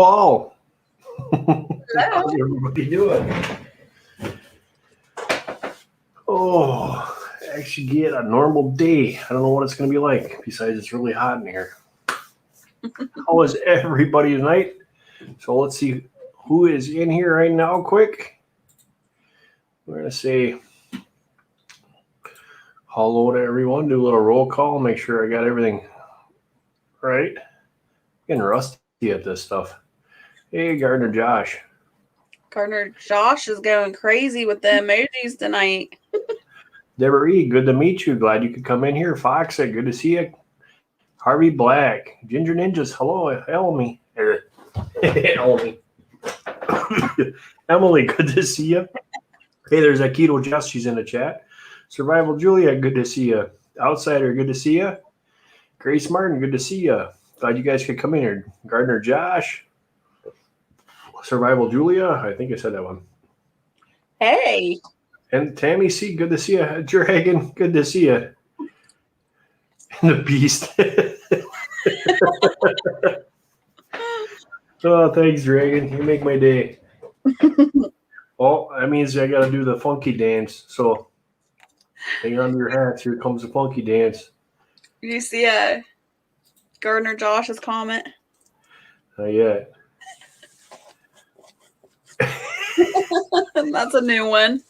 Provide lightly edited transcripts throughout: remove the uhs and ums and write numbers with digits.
all. Hello. How's everybody doing? Oh, actually get a normal day. I don't know what it's going to be like, besides it's really hot in here. How is everybody tonight? So let's see who is in here right now quick. We're going to say hello to everyone, do a little roll call, make sure I got everything right. Getting rusty at this stuff. Hey, Gardner Josh. Gardner Josh is going crazy with the emojis tonight. Deborah E., good to meet you. Glad you could come in here. Fox said, good to see you. Harvey Black. Ginger Ninjas, hello. Elmy. Elmy. Emily, good to see you. Hey, there's Aikido Jess. She's in the chat. Survival Julia, good to see you. Outsider, good to see you. Grace Martin, good to see you. Glad you guys could come in here. Gardner Josh. Survival Julia. I think I said that one. Hey. And Tammy C., good to see you. Dragon, good to see you. And the Beast. Oh, thanks, Dragon. You make my day. Oh, that means I got to do the funky dance. So hang on to your hats. Here comes the funky dance. Did you see Gardner Josh's comment? Not yet. That's a new one.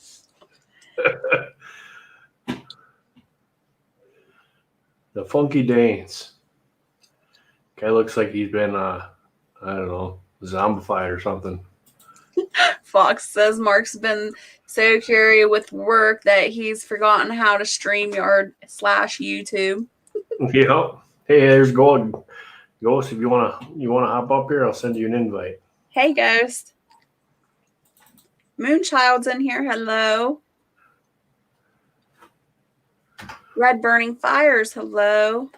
The funky dance. Guy looks like he's been, I don't know, zombified or something. Fox says Mark's been so carried with work that he's forgotten how to StreamYard/YouTube. Yep. Hey, there's Gold. Ghost, if you wanna hop up here, I'll send you an invite. Hey, Ghost. Moonchild's in here. Hello. Red Burning Fires. Hello.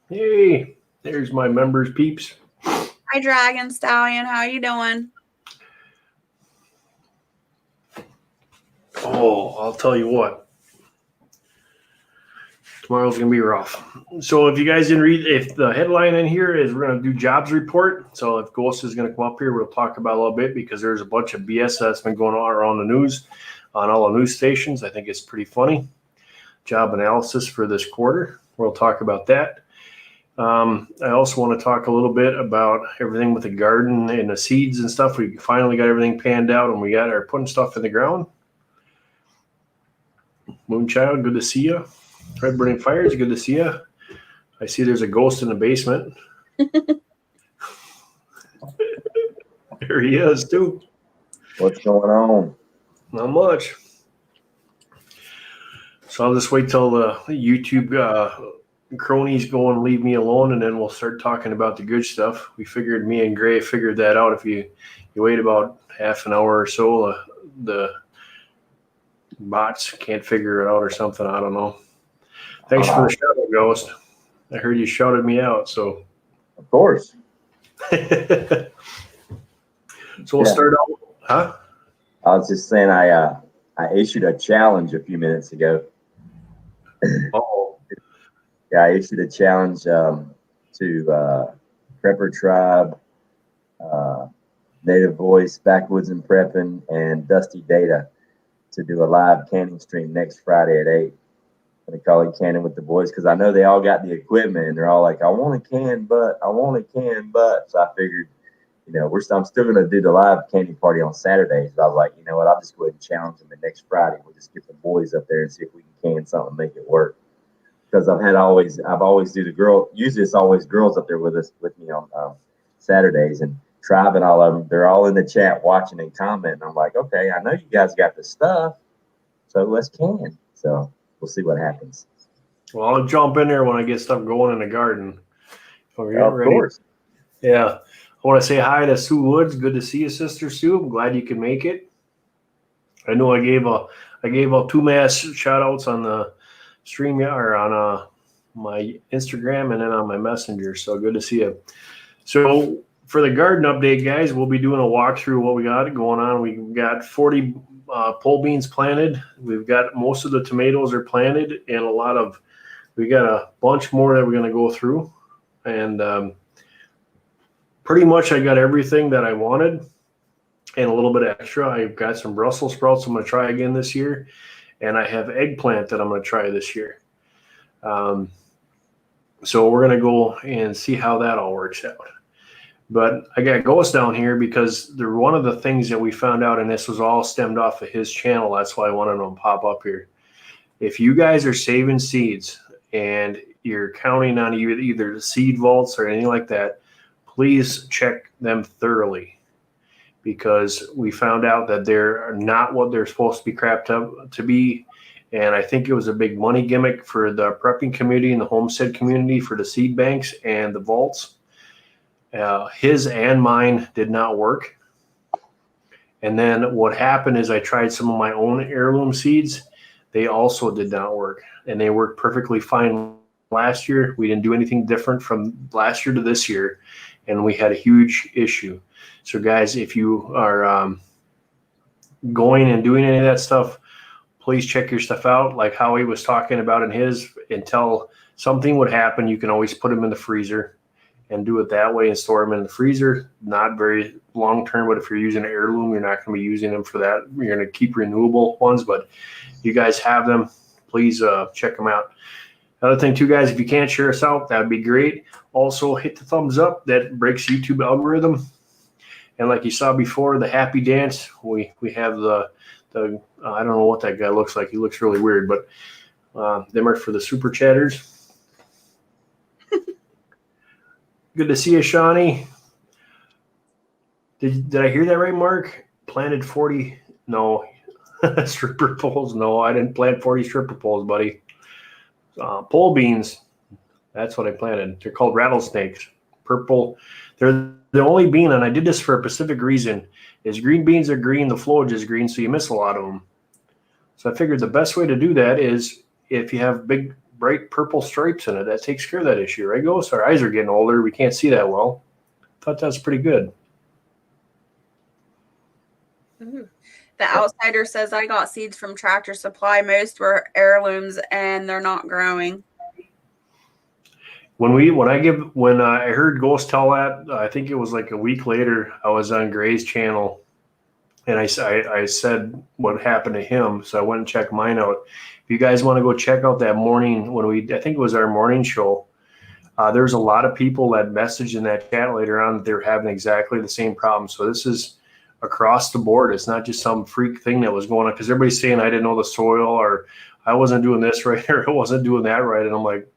Hey, there's my members, peeps. Hi, Dragon Stallion. How you doing? Oh, I'll tell you what. Tomorrow's going to be rough. So if you guys didn't read, if the headline in here is we're going to do jobs report. So if Ghost is going to come up here, we'll talk about it a little bit because there's a bunch of BS that's been going on around the news on all the news stations. I think it's pretty funny. Job analysis for this quarter. We'll talk about that. I also want to talk a little bit about everything with the garden and the seeds and stuff. We finally got everything panned out and we got our putting stuff in the ground. Moonchild, good to see you. Red Burning Fires, good to see you. I see there's a ghost in the basement. There he is, too. What's going on? Not much. So I'll just wait till the YouTube cronies go and leave me alone, and then we'll start talking about the good stuff. Me and Gray figured that out. If you wait about half an hour or so, the bots can't figure it out or something. I don't know. Thanks for the shout out, Ghost. I heard you shouted me out, so. Of course. So we'll start out. Huh? I was just saying I issued a challenge a few minutes ago. Uh-oh. Yeah, I issued a challenge to Prepper Tribe, Native Voice, Backwoods and Prepping, and Dusty Data to do a live canning stream next Friday at 8. I'm going to call it Canning with the Boys because I know they all got the equipment and they're all like, I want a can, but I want a can, but. So I figured, I'm still going to do the live canning party on Saturdays. But I was like, you know what? I'll just go ahead and challenge them. And next Friday, we'll just get the boys up there and see if we can something and make it work. Because I've always do the girl. Usually it's always girls up there with me on Saturdays, and Tribe and all of them. They're all in the chat watching and commenting. I'm like, okay, I know you guys got the stuff, so let's can. So we'll see what happens. Well, I'll jump in there when I get stuff going in the garden. Of course. Yeah. I want to say hi to Sue Woods. Good to see you, Sister Sue. I'm glad you could make it. I know I gave out 2 mass shout outs on the stream or on my Instagram and then on my messenger. So good to see you. So for the garden update, guys, we'll be doing a walkthrough of what we got going on. We've got 40 pole beans planted. We've got most of the tomatoes are planted and we got a bunch more that we're going to go through. And pretty much I got everything that I wanted and a little bit extra. I've got some Brussels sprouts I'm going to try again this year, and I have eggplant that I'm going to try this year. So we're going to go and see how that all works out. But I got Ghost down here because they're one of the things that we found out, and this was all stemmed off of his channel. That's why I wanted them to pop up here. If you guys are saving seeds and you're counting on either the seed vaults or anything like that, please check them thoroughly, because we found out that they're not what they're supposed to be crapped up to be. And I think it was a big money gimmick for the prepping community and the homestead community for the seed banks and the vaults. His and mine did not work. And then what happened is I tried some of my own heirloom seeds. They also did not work. And they worked perfectly fine last year. We didn't do anything different from last year to this year. And we had a huge issue. So guys, if you are going and doing any of that stuff, please check your stuff out. Like Howie was talking about in his, until something would happen, you can always put them in the freezer and do it that way and store them in the freezer. Not very long term, but if you're using an heirloom, you're not going to be using them for that. You're going to keep renewable ones, but you guys have them, please check them out. Another thing too, guys, if you can't share us out, that'd be great. Also hit the thumbs up. That breaks YouTube algorithm. And like you saw before, the happy dance, we have the I don't know what that guy looks like. He looks really weird, but them are for the super chatters. Good to see you, Shawnee. Did I hear that right, Mark? Planted 40? No. Stripper poles? No, I didn't plant 40 stripper poles, buddy. Pole beans. That's what I planted. They're called rattlesnakes. Purple. They're the only bean, and I did this for a specific reason, is green beans are green, the foliage is green, so you miss a lot of them. So I figured the best way to do that is if you have big, bright purple stripes in it, that takes care of that issue, right, Ghost? Our eyes are getting older. We can't see that well. Thought that's pretty good. Ooh. The Outsider says, I got seeds from Tractor Supply. Most were heirlooms, and they're not growing. When I heard Ghost tell that, I think it was like a week later, I was on Gray's channel, and I said what happened to him, so I went and checked mine out. If you guys want to go check out that morning I think it was our morning show, there's a lot of people that messaged in that chat later on that they were having exactly the same problem. So this is across the board. It's not just some freak thing that was going on, because everybody's saying I didn't know the soil, or I wasn't doing this right, or I wasn't doing that right, and I'm like,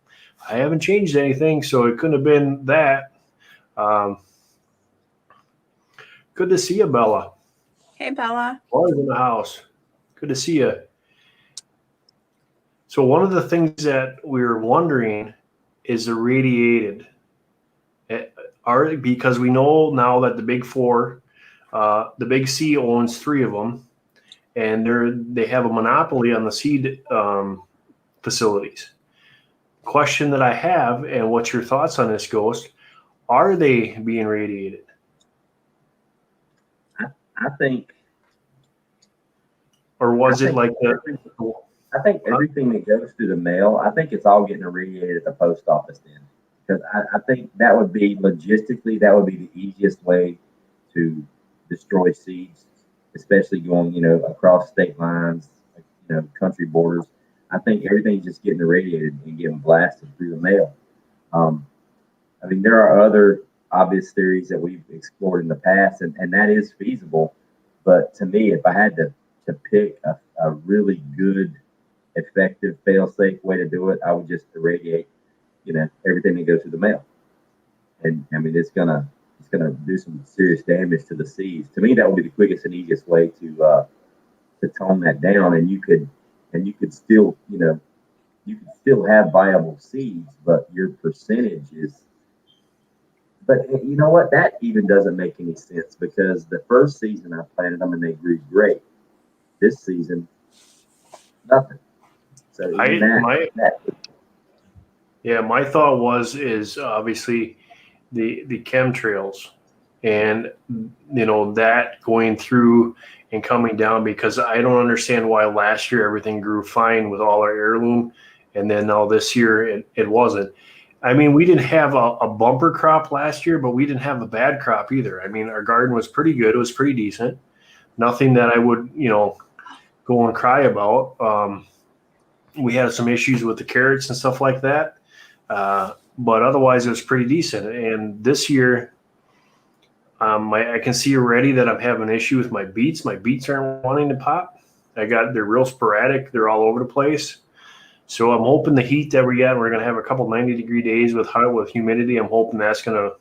I haven't changed anything, so it couldn't have been that. Good to see you, Bella. Hey, Bella. Laura's in the house. Good to see you. So one of the things that we were wondering is irradiated. Because we know now that the big four, the big C owns 3 of them, and they have a monopoly on the seed facilities. Question that I have, and what's your thoughts on this, Ghost? Are they being radiated? I think. Or was it like I think everything that goes through the mail, I think it's all getting irradiated at the post office then. Because I think that would be logistically, that would be the easiest way to destroy seeds, especially going, across state lines, country borders. I think everything's just getting irradiated and getting blasted through the mail. There are other obvious theories that we've explored in the past, and that is feasible. But to me, if I had to pick a really good, effective, fail-safe way to do it, I would just irradiate, everything that goes through the mail. And it's gonna do some serious damage to the seeds. To me, that would be the quickest and easiest way to tone that down, and you could still, you could still have viable seeds, but your percentage is. But you know what? That even doesn't make any sense, because the first season I planted them and they grew great. This season, nothing. So my thought is obviously the chemtrails, and that going through and coming down, because I don't understand why last year everything grew fine with all our heirloom, and then now this year it wasn't. I mean, we didn't have a bumper crop last year, but we didn't have a bad crop either. I mean, our garden was pretty good. It was pretty decent. Nothing that I would, go and cry about. We had some issues with the carrots and stuff like that. But otherwise, it was pretty decent. And this year, I can see already that I'm having an issue with my beets. My beets aren't wanting to pop. They're real sporadic. They're all over the place. So I'm hoping the heat that we got, we're going to have a couple 90-degree days with humidity. I'm hoping that's going to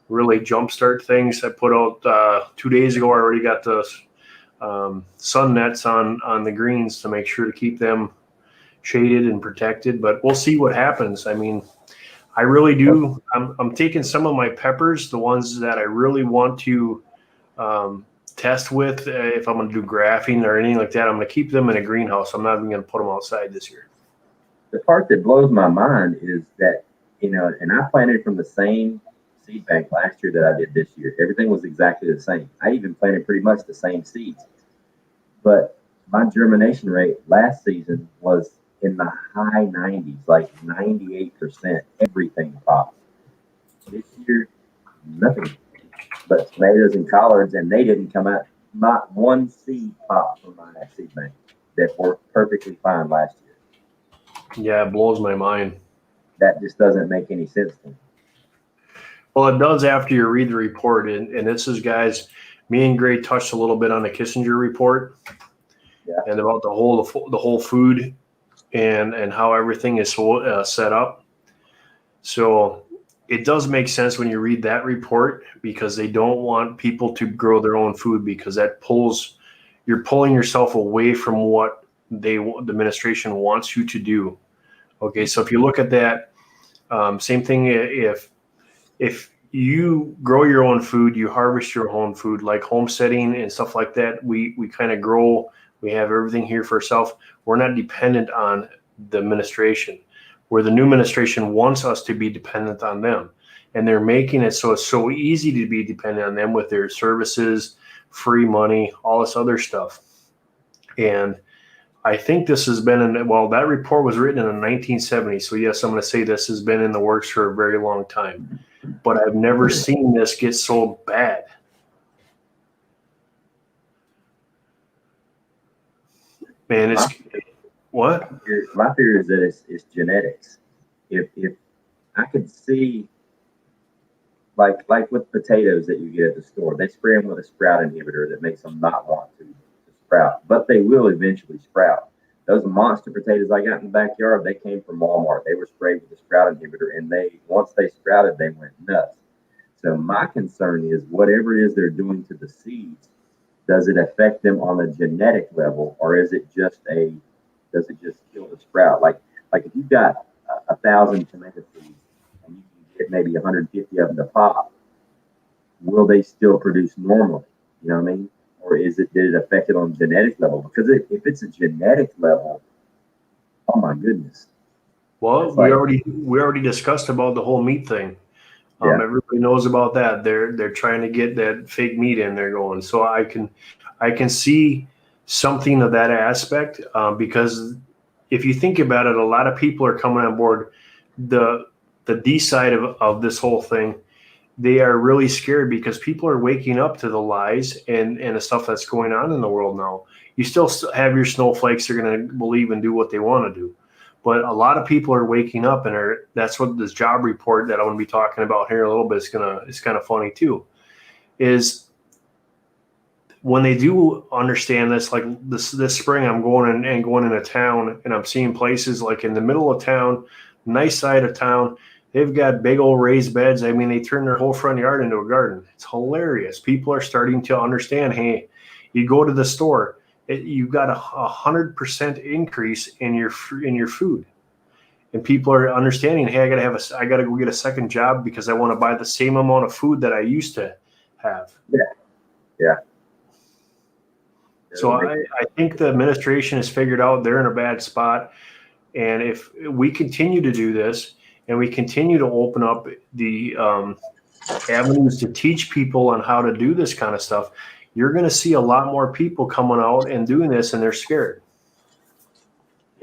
really jumpstart things. I put out 2 days ago. I already got the sun nets on the greens to make sure to keep them shaded and protected. But we'll see what happens. I mean, I really do. I'm taking some of my peppers, the ones that I really want to test with. If I'm going to do grafting or anything like that, I'm going to keep them in a greenhouse. I'm not even going to put them outside this year. The part that blows my mind is that, and I planted from the same seed bank last year that I did this year. Everything was exactly the same. I even planted pretty much the same seeds. But my germination rate last season was in the high 90s, like 98%. Everything popped. This year, nothing but tomatoes and collards, and they didn't come out. Not one seed popped from my seed bank that worked perfectly fine last year. Yeah, it blows my mind. That just doesn't make any sense to me. Well, it does after you read the report. And this is, guys, me and Gray touched a little bit on the Kissinger report and about the whole food and how everything is set up. So it does make sense when you read that report, because they don't want people to grow their own food, because you're pulling yourself away from what the administration wants you to do. Okay, so if you look at that, same thing. If you grow your own food, you harvest your own food, like homesteading and stuff like that. We kind of grow. We have everything here for ourselves. We're not dependent on the administration, where the new administration wants us to be dependent on them, and they're making it so it's so easy to be dependent on them with their services, free money, all this other stuff. And I think this has been that report was written in the 1970s. So yes, I'm going to say this has been in the works for a very long time, but I've never seen this get so bad. Man, it's what? My fear is that it's genetics. If I could see, like with potatoes that you get at the store, they spray them with a sprout inhibitor that makes them not want to sprout, but they will eventually sprout. Those monster potatoes I got in the backyard, they came from Walmart. They were sprayed with a sprout inhibitor, and once they sprouted, they went nuts. So my concern is whatever it is they're doing to the seeds, does it affect them on a genetic level, or is it does it just kill the sprout? Like if you've got 1,000 tomato seeds and you can get maybe 150 of them to pop, will they still produce normally? You know what I mean? Or did it affect it on genetic level? Because if it's a genetic level, oh my goodness. Well, we already discussed about the whole meat thing. Everybody knows about that. They're trying to get that fake meat in there going. So I can see something of that aspect, because if you think about it, a lot of people are coming on board the D side of this whole thing. They are really scared because people are waking up to the lies and the stuff that's going on in the world now. You still have your snowflakes that are going to believe and do what they want to do. But a lot of people are waking up, and that's what this job report that I'm going to be talking about here in a little bit is kind of funny too, is when they do understand this. Like this spring, I'm going into town, and I'm seeing places like in the middle of town, nice side of town. They've got big old raised beds. I mean, they turn their whole front yard into a garden. It's hilarious. People are starting to understand, hey, you go to the store, you've got 100% increase in your food. And people are understanding, hey, I gotta go get a second job because I want to buy the same amount of food that I used to have. Yeah. So I think the administration has figured out they're in a bad spot. And if we continue to do this, and we continue to open up the avenues to teach people on how to do this kind of stuff, you're going to see a lot more people coming out and doing this, and they're scared.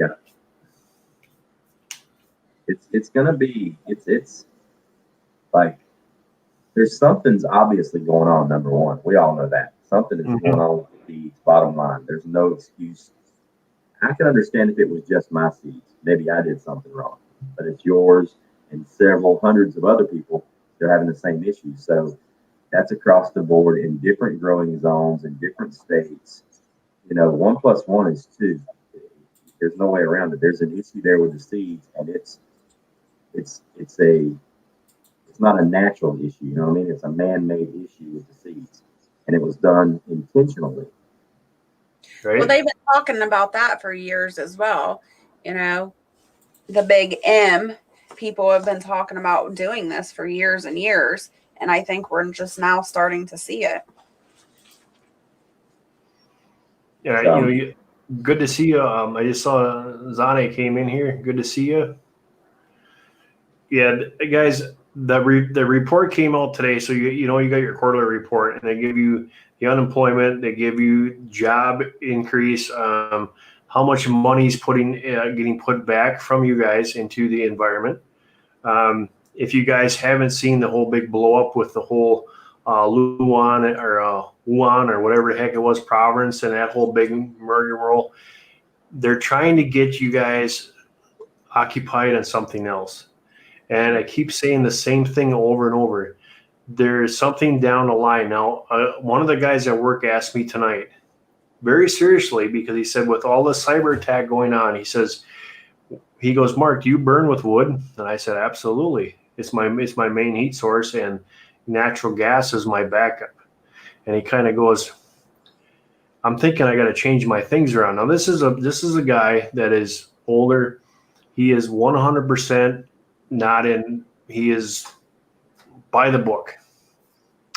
Yeah. It's gonna be it's like there's something's obviously going on. Number one, we all know that something is going on with the seeds. Bottom line, there's no excuse. I can understand if it was just my seeds. Maybe I did something wrong, but it's yours and several hundreds of other people. They're having the same issue. So that's across the board in different growing zones in different states. 1+1 is 2. There's no way around it. There's an issue there with the seeds, and it's not a natural issue. You know what I mean? It's a man-made issue with the seeds, and it was done intentionally. Right? Well, they've been talking about that for years as well. The big M, people have been talking about doing this for years and years, and I think we're just now starting to see it. Yeah, So, good to see you. I just saw Zane came in here. Good to see you. Yeah, guys, the report came out today. So you got your quarterly report, and they give you the unemployment, they give you job increase, how much money's getting put back from you guys into the environment. If you guys haven't seen the whole big blow up with the whole Luan or Wuhan or whatever the heck it was, province, and that whole big rigmarole, they're trying to get you guys occupied on something else. And I keep saying the same thing over and over. There's something down the line. Now, one of the guys at work asked me tonight, very seriously, because he said, with all the cyber attack going on, he goes, Mark, do you burn with wood? And I said, absolutely. It's my main heat source, and natural gas is my backup. And he kind of goes, I'm thinking I got to change my things around. Now, this is a guy that is older. He is 100% he is by the book.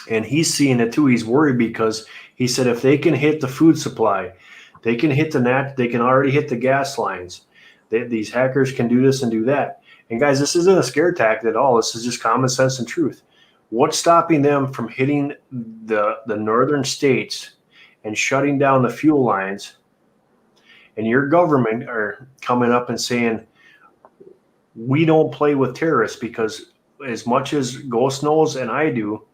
And he's seeing it too. He's worried because he said if they can hit the food supply, they can hit they can already hit the gas lines. These hackers can do this and do that. And guys, this isn't a scare tactic at all. This is just common sense and truth. What's stopping them from hitting the northern states and shutting down the fuel lines? And your government are coming up and saying, we don't play with terrorists, because as much as Ghost knows and I do,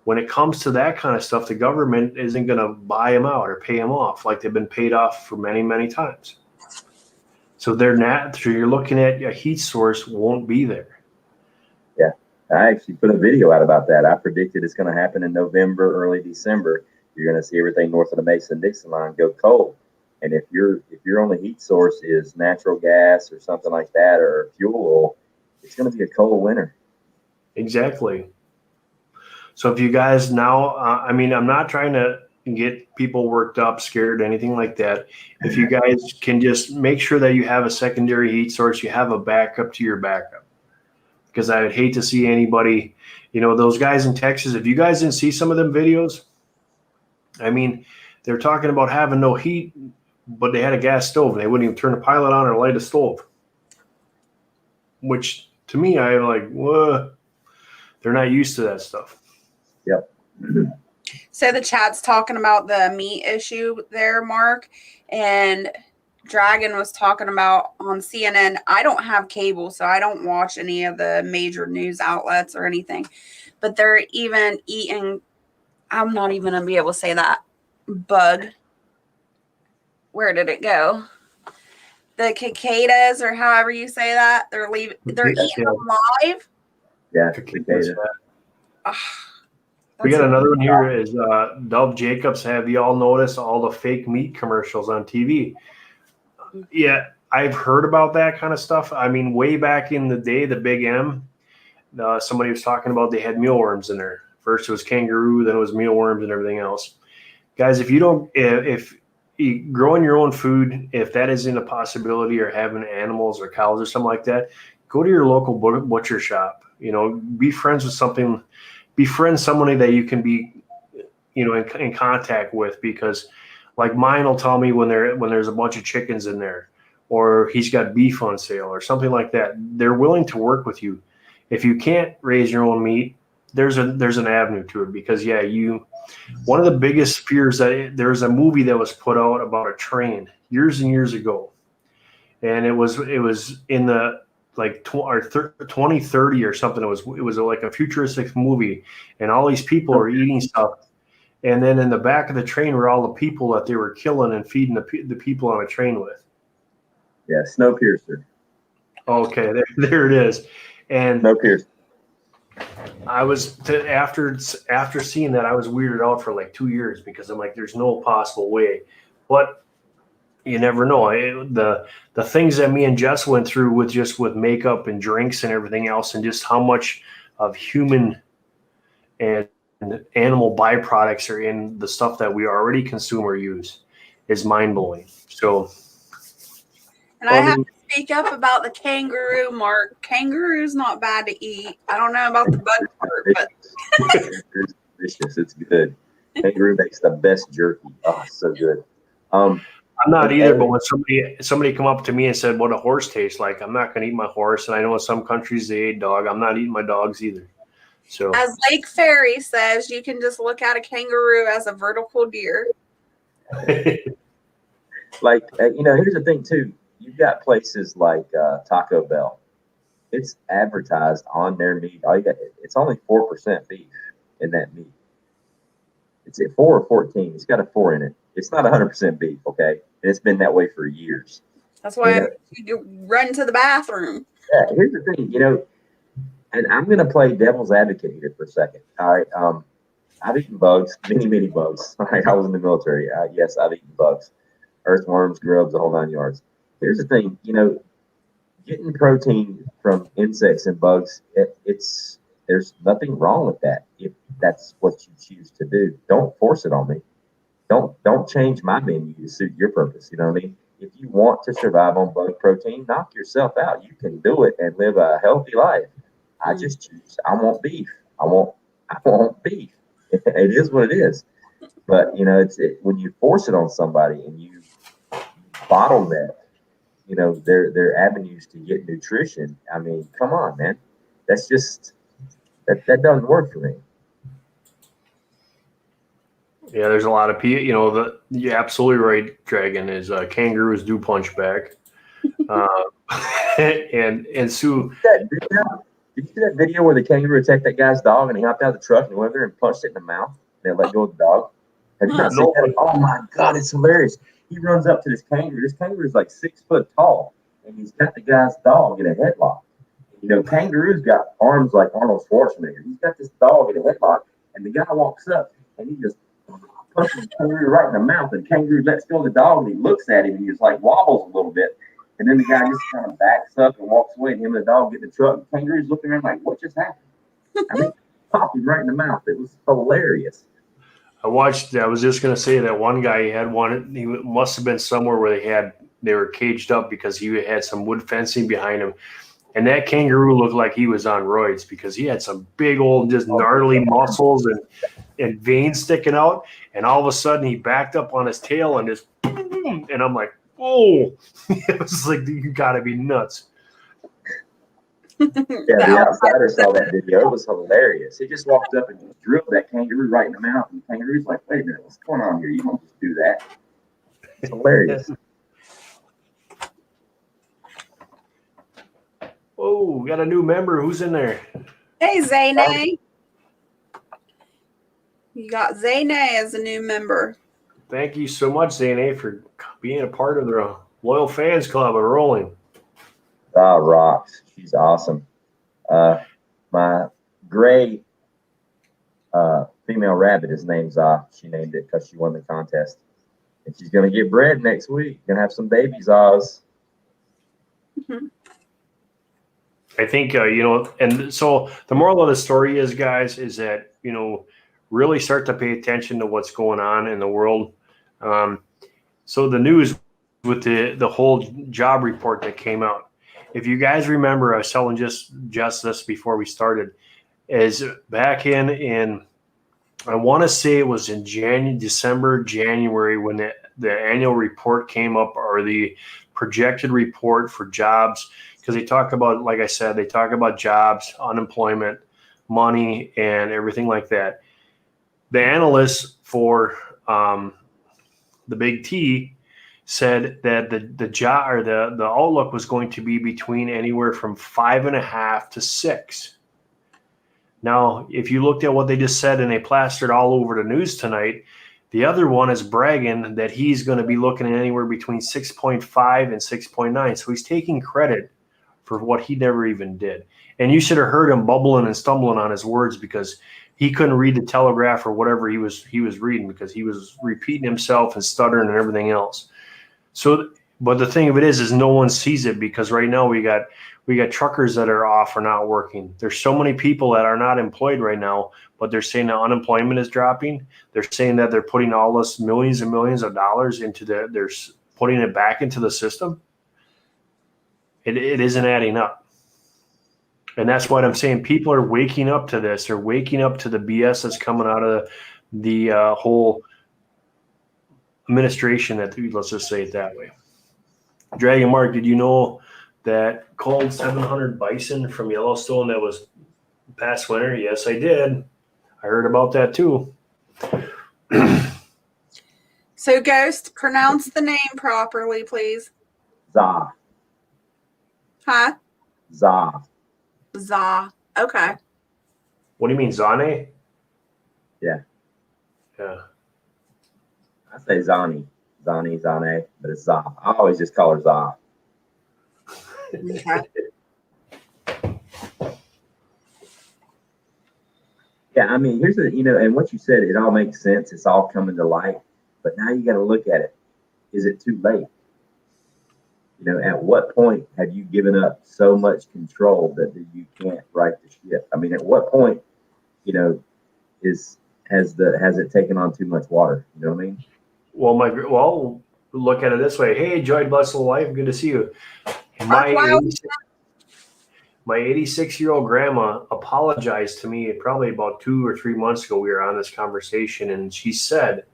when it comes to that kind of stuff, the government isn't going to buy them out or pay them off like they've been paid off for many, many times. So you're looking at a heat source won't be there. yeah, I actually put a video out about that. I predicted it's going to happen in November, early December. You're going to see everything north of the Mason-Dixon line go cold. And if your only heat source is natural gas or something like that, or fuel oil, it's going to be a cold winter. Exactly. So if you guys now, I'm not trying to get people worked up, scared, anything like that. If you guys can just make sure that you have a secondary heat source, you have a backup to your backup. Because I would hate to see anybody, those guys in Texas, if you guys didn't see some of them videos, they're talking about having no heat, but they had a gas stove and they wouldn't even turn the pilot on or light a stove. Which to me, I'm like, what? They're not used to that stuff. Yep. So the chat's talking about the meat issue there, Mark, and Dragon was talking about on CNN. I don't have cable, so I don't watch any of the major news outlets or anything, but they're even eating, I'm not even gonna be able to say that bug. Where did it go? The cicadas, or however you say that, they're eating them live. Yeah, cicadas. We got another one here is Dove Jacobs. Have you all noticed all the fake meat commercials on TV? Yeah, I've heard about that kind of stuff. Way back in the day, the Big M, somebody was talking about they had mealworms in there. First it was kangaroo, then it was mealworms and everything else. Guys, if you growing your own food, if that isn't a possibility, or having animals or cows or something like that, go to your local butcher shop. Befriend somebody that you can be, in contact with, because like mine will tell me when there's a bunch of chickens in there, or he's got beef on sale or something like that. They're willing to work with you. If you can't raise your own meat, there's an avenue to it, because one of the biggest fears that there's a movie that was put out about a train years and years ago, and it was in the like 2030 or something. It was like a futuristic movie, and all these people are eating stuff. And then in the back of the train were all the people that they were killing and feeding the people on a train with. Yeah, Snowpiercer. Okay, there it is. And Snowpiercer. I was after seeing that, I was weirded out for like 2 years because I'm like, there's no possible way. But you never know. The things that me and Jess went through with makeup and drinks and everything else, and just how much of human and animal byproducts are in the stuff that we already consume or use is mind blowing. So, And I have to speak up about the kangaroo, Mark. Kangaroo's not bad to eat. I don't know about the bug part, but It's delicious. It's good. Kangaroo makes the best jerky. Oh, so good. I'm not either, but when somebody come up to me and said what a horse tastes like, I'm not going to eat my horse. And I know in some countries they eat dog. I'm not eating my dogs either. So, as Lake Ferry says, you can just look at a kangaroo as a vertical deer. Like, here's the thing too. You've got places like Taco Bell. It's advertised on their meat. It's only 4% beef in that meat. It's at 4 or 14. It's got a 4 in it. It's not 100% beef, okay? And it's been that way for years. That's why you run to the bathroom. Yeah, here's the thing, and I'm going to play devil's advocate here for a second. All right. I've eaten bugs, many bugs. All right. I was in the military. Yes, I've eaten bugs, earthworms, grubs, the whole 9 yards. Here's the thing, getting protein from insects and bugs, there's nothing wrong with that. If that's what you choose to do, don't force it on me. Don't change my menu to suit your purpose. You know what I mean? If you want to survive on bug protein, knock yourself out. You can do it and live a healthy life. I just choose. I want beef. I want beef. It is what it is. But when you force it on somebody and you bottleneck, their avenues to get nutrition. I mean, come on, man. That's just that doesn't work for me. yeah, there's a lot of people. You're absolutely right. Dragon is kangaroos do punch back, and Sue. Did you see that video where the kangaroo attacked that guy's dog and he hopped out of the truck and went there and punched it in the mouth? And they let go of the dog. Have you not seen that? Oh my God, it's hilarious. He runs up to this kangaroo. This kangaroo is like 6 foot tall, and he's got the guy's dog in a headlock. Kangaroo's got arms like Arnold Schwarzenegger. He's got this dog in a headlock, and the guy walks up and he just punches the kangaroo right in the mouth. And the kangaroo lets go of the dog, and he looks at him and he just like wobbles a little bit. And then the guy just kind of backs up and walks away, and him and the dog get in the truck. The kangaroo's looking around like, what just happened? I mean, popped him right in the mouth. It was hilarious. I was just going to say that one guy he must have been somewhere where they were caged up because he had some wood fencing behind him. And that kangaroo looked like he was on roids because he had some big old, just gnarly muscles and veins sticking out. And all of a sudden he backed up on his tail and just, boom, and I'm like, oh, it was like, you got to be nuts. Yeah, the outsider saw that video. It was hilarious. He just walked up and just drilled that kangaroo right in the mouth. And the kangaroo's like, wait a minute, what's going on here? You don't just do that. It's hilarious. Oh, we got a new member. Who's in there? Hey, Zayne. You got Zayne as a new member. Thank you so much, Zane, for being a part of the Loyal Fans Club of Rolling. Rocks. She's awesome. My gray female rabbit is named Za. She named it because she won the contest. And she's going to get bred next week. Going to have some babies, Oz. Mm-hmm. I think, and so the moral of the story is, guys, is that, really start to pay attention to what's going on in the world. So the news with the whole job report that came out, if you guys remember, I was telling just this before we started, is back in I want to say it was in December, January, when the annual report came up, or the projected report for jobs, because they talk about, like I said, they talk about jobs, unemployment, money, and everything like that. The analysts for the Big T said that the outlook was going to be between anywhere from 5.5 to 6. Now, if you looked at what they just said and they plastered all over the news tonight, the other one is bragging that he's going to be looking at anywhere between 6.5 and 6.9. So he's taking credit for what he never even did. And you should have heard him bubbling and stumbling on his words because he couldn't read the Telegraph or whatever he was reading because he was repeating himself and stuttering and everything else. So, but the thing of it is no one sees it because right now we got truckers that are off or not working. There's so many people that are not employed right now, but they're saying that unemployment is dropping. They're saying that they're putting all this millions and millions of dollars into they're putting it back into the system. It isn't adding up. And that's what I'm saying. People are waking up to this. They're waking up to the BS that's coming out of the whole administration. Let's just say it that way. Dragon Mark, did you know that called 700 bison from Yellowstone that was past winter? Yes, I did. I heard about that too. So, Ghost, pronounce the name properly, please. Za. Huh? Za. Za. Okay. What do you mean, Zane? Yeah. Yeah. I say Zani. Zane, but it's Za. I always just call her Za. Okay. Yeah, I mean, here's and what you said, it all makes sense. It's all coming to light. But now you got to look at it. Is it too late? At what point have you given up so much control that you can't right the ship? I mean, at what point, has it taken on too much water? You know what I mean? Well, look at it this way. Hey, Joy, blessed life, good to see you. My 86-year-old grandma apologized to me probably about 2 or 3 months ago. We were on this conversation, and she said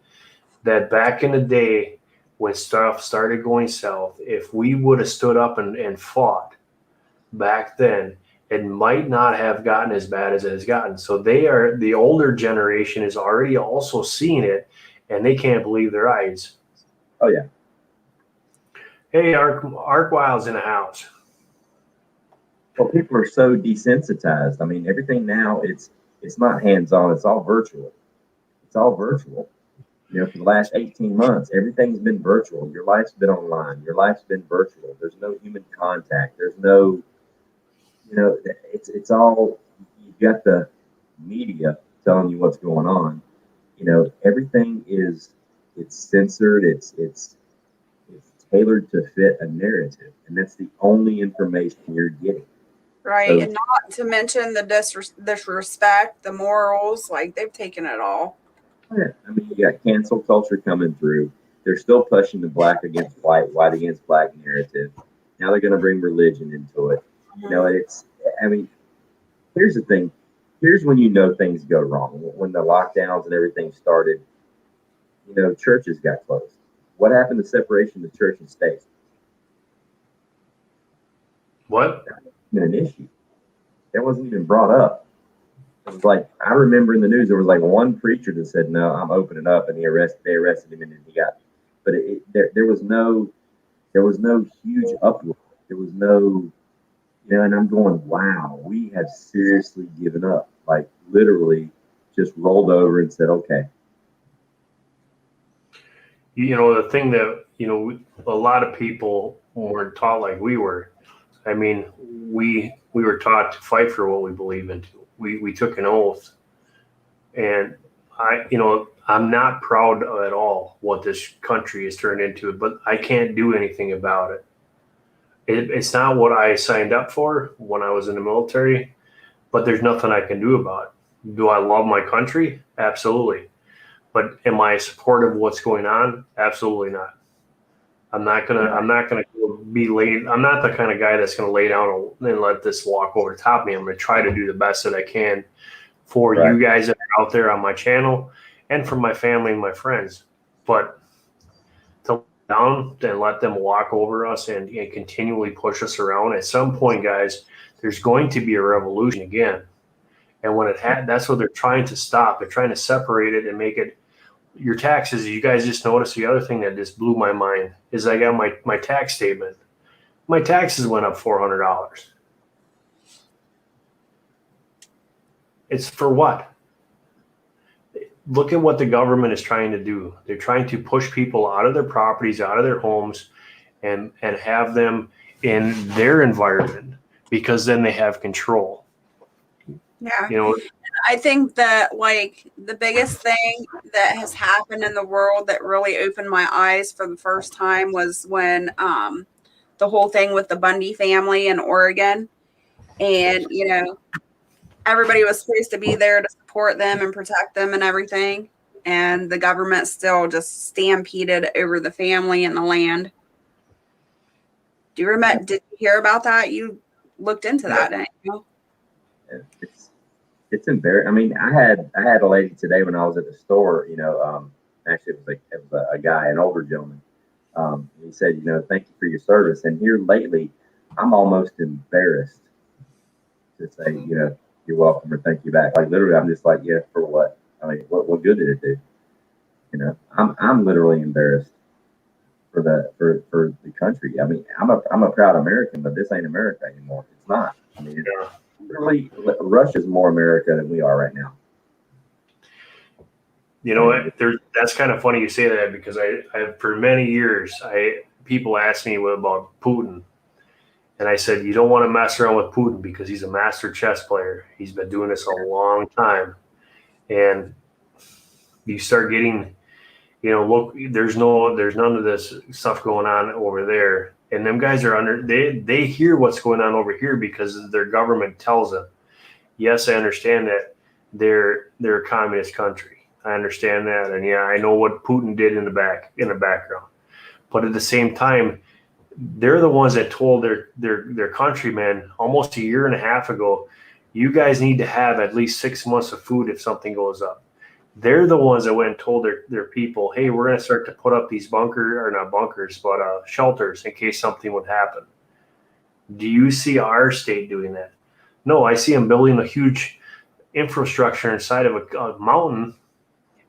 that back in the day when stuff started going south, if we would have stood up and fought back then, it might not have gotten as bad as it has gotten. So the older generation is already also seeing it, and they can't believe their eyes. Oh, yeah. Hey, Ark Wild's in the house. Well, people are so desensitized. I mean, everything now, it's not hands-on. It's all virtual. It's all virtual. For the last 18 months, everything's been virtual. Your life's been online. Your life's been virtual. There's no human contact. There's no, it's all, you've got the media telling you what's going on. Everything it's censored. It's tailored to fit a narrative. And that's the only information you're getting. Right. So, and not to mention the disrespect, the morals, like they've taken it all. Yeah, I mean, you got cancel culture coming through. They're still pushing the black against white, white against black narrative. Now they're going to bring religion into it. Here's the thing. Here's when things go wrong. When the lockdowns and everything started, churches got closed. What happened to separation of church and state? What? That's been an issue. That wasn't even brought up. It was like, I remember in the news, there was like one preacher that said, no, I'm opening up, and they arrested him, and then he got, but there was no huge uproar. There was no, and I'm going, wow, we have seriously given up, like literally just rolled over and said, okay. The thing that, a lot of people weren't taught like we were. I mean, we were taught to fight for what we believe in. We took an oath, and I'm not proud at all what this country has turned into, but I can't do anything about it. It's not what I signed up for when I was in the military, but there's nothing I can do about it. Do I love my country? Absolutely. But am I supportive of what's going on? Absolutely not. I'm not gonna be late. I'm not the kind of guy that's gonna lay down and let this walk over the top of me. I'm gonna try to do the best that I can for you guys that are out there on my channel and for my family and my friends. But to lay down and let them walk over us and continually push us around, at some point, guys, there's going to be a revolution again. And when that's what they're trying to stop. They're trying to separate it and make it your taxes, you guys just noticed the other thing that just blew my mind is I got my tax statement. My taxes went up $400. It's for what? Look at what the government is trying to do. They're trying to push people out of their properties, out of their homes, and have them in their environment because then they have control. Yeah. You know, I think that like the biggest thing that has happened in the world that really opened my eyes for the first time was when the whole thing with the Bundy family in Oregon. And, you know, everybody was supposed to be there to support them and protect them and everything. And the government still just stampeded over the family and the land. Do you remember? Did you hear about that? You looked into that, didn't you? It's embarrassing. I mean, I had a lady today when I was at the store. You know, actually it was a guy, an older gentleman. He said, you know, thank you for your service. And here lately, I'm almost embarrassed to say, you know, you're welcome or thank you back. Like literally, I'm just like, yeah, for what? I mean, what good did it do? You know, I'm literally embarrassed for the country. I mean, I'm a proud American, but this ain't America anymore. It's not. I mean, really, Russia's more America than we are right now. You know what? That's kind of funny you say that because I for many years people asked me about Putin, and I said you don't want to mess around with Putin because he's a master chess player. He's been doing this a long time, and you start getting, you know, look, there's none of this stuff going on over there, and them guys are they hear what's going on over here because their government tells them. Yes, I understand that they're a communist country. I understand that, and yeah, I know what Putin did in the background. But at the same time, they're the ones that told their countrymen almost a year and a half ago, you guys need to have at least 6 months of food if something goes up. They're the ones that went and told their people, hey, we're going to start to put up these shelters in case something would happen. Do you see our state doing that? No, I see them building a huge infrastructure inside of a mountain,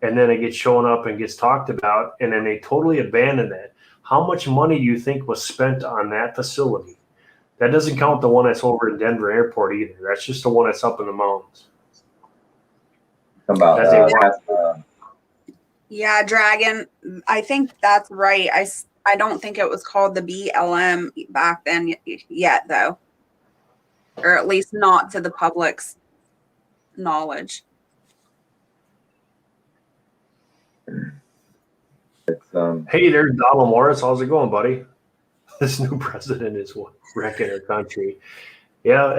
and then it gets shown up and gets talked about, and then they totally abandon that. How much money do you think was spent on that facility? That doesn't count the one that's over in Denver Airport either. That's just the one that's up in the mountains. Yeah, Dragon. I think that's right. I don't think it was called the BLM back then yet, though, or at least not to the public's knowledge. Hey, there's Donald Morris. How's it going, buddy? This new president is wrecking our country. Yeah,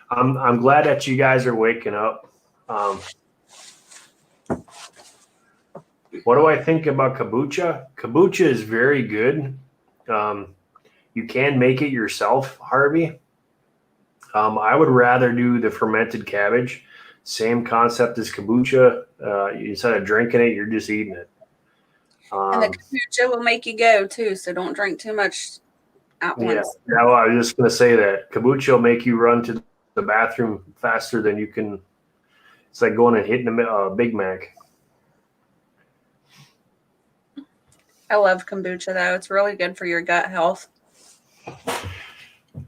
I'm glad that you guys are waking up. What do I think about kombucha? Kombucha is very good. You can make it yourself, Harvey. I would rather do the fermented cabbage. Same concept as kombucha. Instead of drinking it, you're just eating it. And the kombucha will make you go too, so don't drink too much at once. Yeah, well, I was just going to say that kombucha will make you run to the bathroom faster than you can. It's like going and hitting a Big Mac. I love kombucha though; it's really good for your gut health.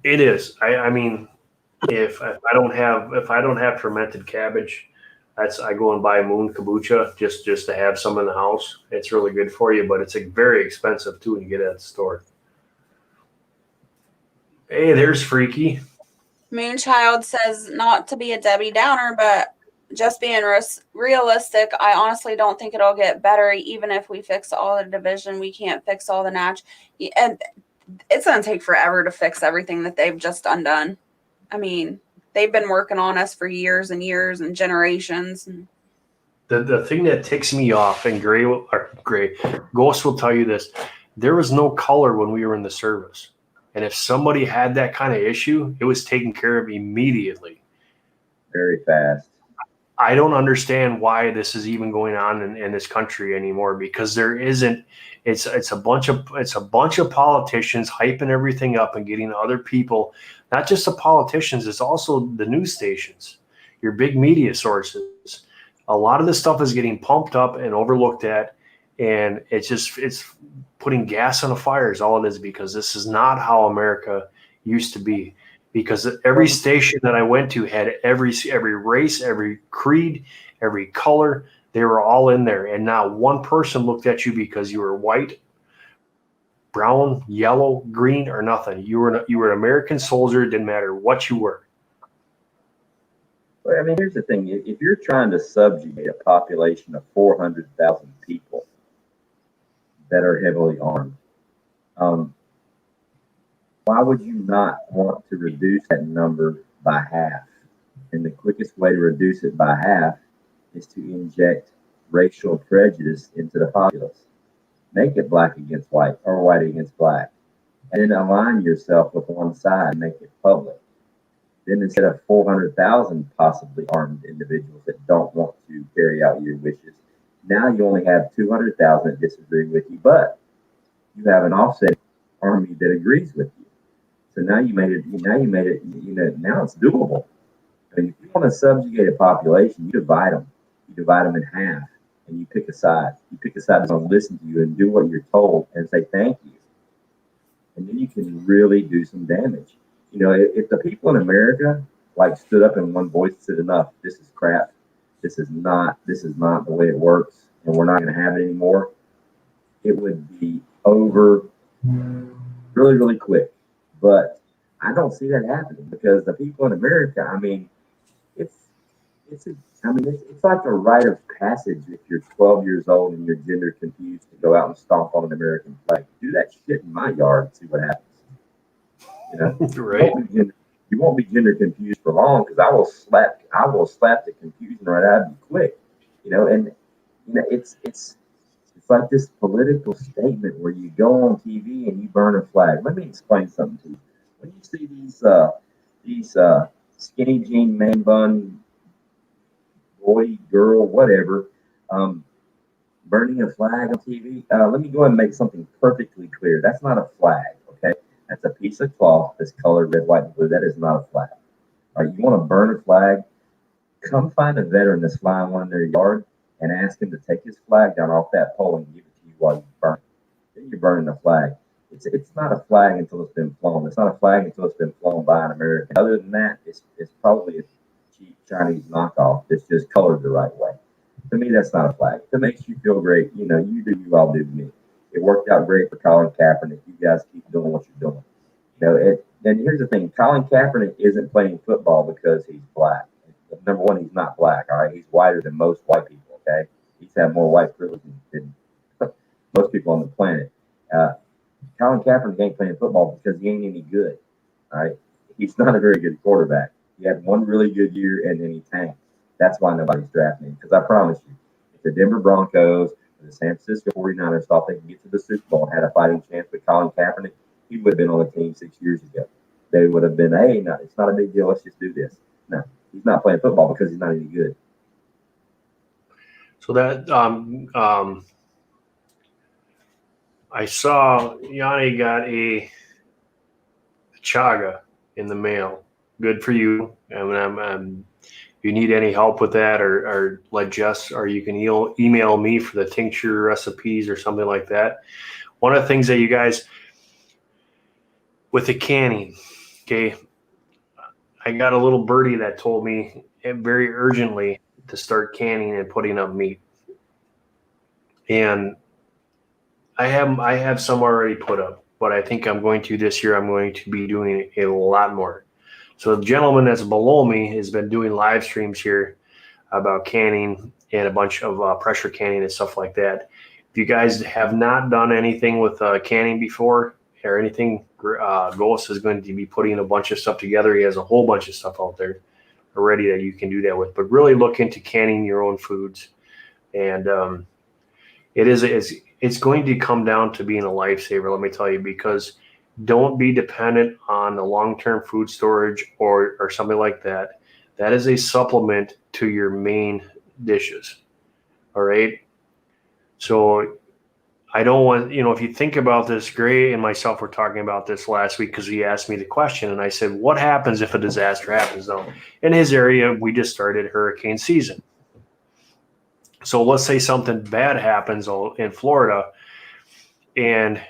It is. I mean, if I don't have fermented cabbage, I go and buy Moon kombucha just to have some in the house. It's really good for you, but it's very expensive too when you get it at the store. Hey, there's Freaky. Moonchild says not to be a Debbie Downer, but just being realistic, I honestly don't think it'll get better. Even if we fix all the division, we can't fix all the natural. And it's going to take forever to fix everything that they've just undone. I mean, they've been working on us for years and years and generations. The thing that ticks me off, and Ghost will tell you this, there was no color when we were in the service. And if somebody had that kind of issue, it was taken care of immediately. Very fast. I don't understand why this is even going on in this country anymore, because there isn't. It's a bunch of politicians hyping everything up and getting other people, not just the politicians, it's also the news stations, your big media sources. A lot of this stuff is getting pumped up and overlooked at, And it's putting gas on the fire is all it is, because this is not how America used to be. Because every station that I went to had every race, every creed, every color. They were all in there, and not one person looked at you because you were white, brown, yellow, green, or nothing. You were an American soldier. It didn't matter what you were. Well, I mean, here's the thing: if you're trying to subjugate a population of 400,000 people that are heavily armed, why would you not want to reduce that number by half? And the quickest way to reduce it by half is to inject racial prejudice into the populace. Make it black against white or white against black, and then align yourself with one side and make it public. Then instead of 400,000 possibly armed individuals that don't want to carry out your wishes, now you only have 200,000 that disagree with you, but you have an offset army that agrees with you. So now you made it, now it's doable. I mean, if you want to subjugate a population, you divide them. You divide them in half, and you pick a side. You pick a side that's going to listen to you and do what you're told and say thank you. And then you can really do some damage. If the people in America stood up in one voice and said, enough, this is crap. This is not the way it works, and we're not going to have it anymore, it would be over really, really quick. But I don't see that happening, because the people in America, I mean, it's like a rite of passage if you're 12 years old and you're gender confused to go out and stomp on an American flag. Do that shit in my yard and see what happens. Right. You won't be gender confused for long, because I will slap the confusion right out of you quick. It's like this political statement where you go on TV and you burn a flag. Let me explain something to you. When you see these skinny jean, man bun, boy, girl, whatever, burning a flag on TV, let me go ahead and make something perfectly clear. That's not a flag, okay? That's a piece of cloth that's colored red, white, and blue. That is not a flag. All right, you want to burn a flag? Come find a veteran that's flying one in their yard and ask him to take his flag down off that pole and give it to you while you burn it. Then you're burning a flag. It's not a flag until it's been flown. It's not a flag until it's been flown by an American. Other than that, it's probably a cheap Chinese knockoff that's just colored the right way. To me, that's not a flag. If it makes you feel great, you do you, I'll do me. It worked out great for Colin Kaepernick. You guys keep doing what you're doing. And here's the thing: Colin Kaepernick isn't playing football because he's black. Number one, he's not black. All right, he's whiter than most white people. Okay, he's had more white privilege than most people on the planet. Colin Kaepernick ain't playing football because he ain't any good. All right, he's not a very good quarterback. He had one really good year and then he tanked. That's why nobody's drafting him. Because I promise you, if the Denver Broncos or the San Francisco 49ers thought they could get to the Super Bowl and had a fighting chance with Colin Kaepernick, he would have been on the team 6 years ago. They would have been, hey, no, it's not a big deal. Let's just do this. No, he's not playing football because he's not any good. So that I saw Yanni got a chaga in the mail. Good for you. And if you need any help with that, or let Jess, or you can email me for the tincture recipes or something like that. One of the things that you guys, with the canning, okay, I got a little birdie that told me very urgently to start canning and putting up meat. And I have some already put up, but I think I'm going to this year. I'm going to be doing a lot more. So the gentleman that's below me has been doing live streams here about canning and a bunch of pressure canning and stuff like that. If you guys have not done anything with canning before or anything, Ghost is going to be putting a bunch of stuff together. He has a whole bunch of stuff out there already that you can do that with. But really look into canning your own foods, and it's going to come down to being a lifesaver. Let me tell you, because don't be dependent on the long-term food storage or something like that. That is a supplement to your main dishes. All right. So I don't want, if you think about this, Gray and myself were talking about this last week because he asked me the question, and I said, what happens if a disaster happens? Now, in his area, we just started hurricane season. So let's say something bad happens in Florida, and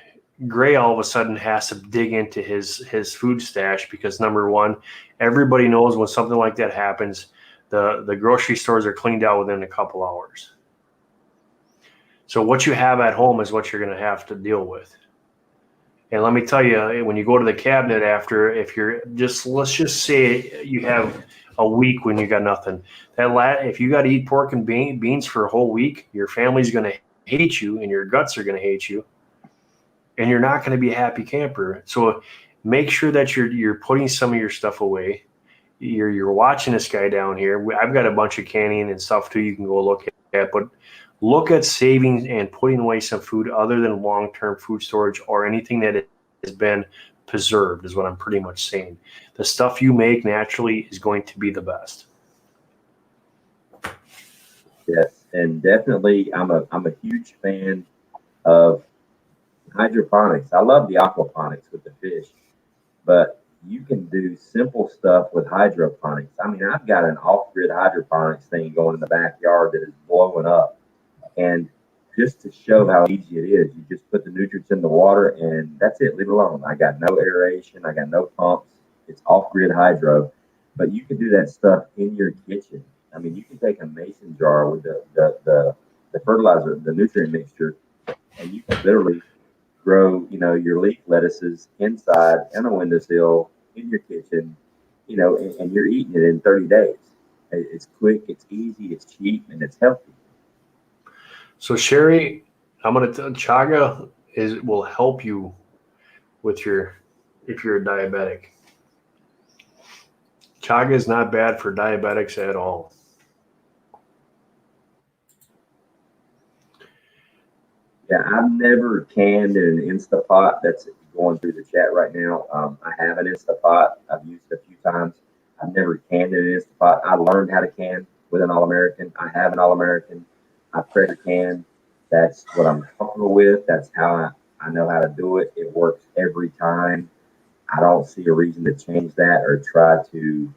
Gray all of a sudden has to dig into his food stash because, number one, everybody knows when something like that happens, the grocery stores are cleaned out within a couple hours. So what you have at home is what you're going to have to deal with. And let me tell you, when you go to the cabinet after, if you're just, let's just say you have a week when you got nothing. If you got to eat pork and beans for a whole week, your family's going to hate you and your guts are going to hate you. And you're not going to be a happy camper. So make sure that you're putting some of your stuff away. You're watching this guy down here. I've got a bunch of canning and stuff too you can go look at, but look at saving and putting away some food other than long-term food storage or anything that has been preserved is what I'm pretty much saying. The stuff you make naturally is going to be the best. Yes, and definitely I'm a huge fan of hydroponics. I love the aquaponics with the fish, but you can do simple stuff with hydroponics. I mean, I've got an off-grid hydroponics thing going in the backyard that is blowing up. And just to show how easy it is, you just put the nutrients in the water and that's it, leave it alone. I got no aeration, I got no pumps. It's off-grid hydro, but you can do that stuff in your kitchen. I mean, you can take a mason jar with the fertilizer, the nutrient mixture, and you can literally grow, your leaf lettuces inside on a windowsill in your kitchen, and you're eating it in 30 days. It's quick, it's easy, it's cheap, and it's healthy. So Sherry, I'm going to tell chaga will help you with if you're a diabetic. Chaga is not bad for diabetics at all. Yeah, I've never canned in an Instapot. That's going through the chat right now. I have an Instapot. I've used it a few times. I've never canned in an Instapot. I learned how to can with an All-American. I have an All-American. I pressure can. That's what I'm comfortable with. That's how I know how to do it. It works every time. I don't see a reason to change that or try to.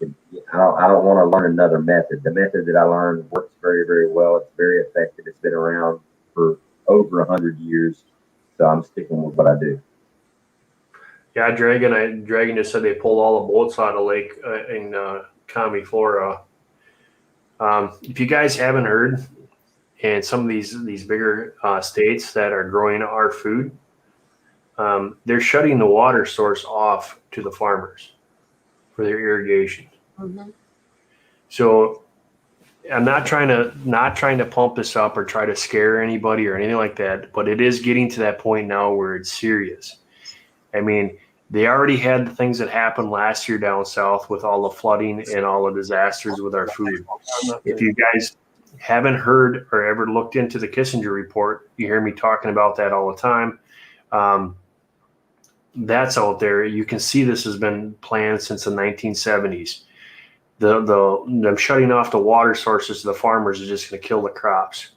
I don't want to learn another method. The method that I learned works very, very well. It's very effective. It's been around for over 100 years. So I'm sticking with what I do. Yeah, Dragon just said they pulled all the boats out of lake in Kami, Florida. If you guys haven't heard, and some of these bigger states that are growing our food, they're shutting the water source off to the farmers for their irrigation. Mm-hmm. So I'm not trying to pump this up or try to scare anybody or anything like that, but it is getting to that point now where it's serious. I mean, they already had the things that happened last year down south with all the flooding and all the disasters with our food. If you guys haven't heard or ever looked into the Kissinger report, you hear me talking about that all the time. That's out there. You can see this has been planned since the 1970s. Them shutting off the water sources to the farmers is just going to kill the crops.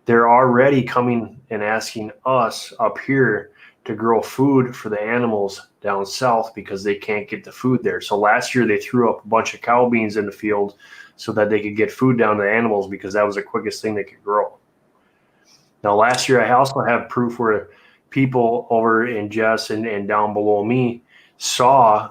They're already coming and asking us up here to grow food for the animals down south because they can't get the food there. So last year they threw up a bunch of cow beans in the field so that they could get food down to the animals because that was the quickest thing they could grow. Now last year I also have proof where people over in Jess and down below me saw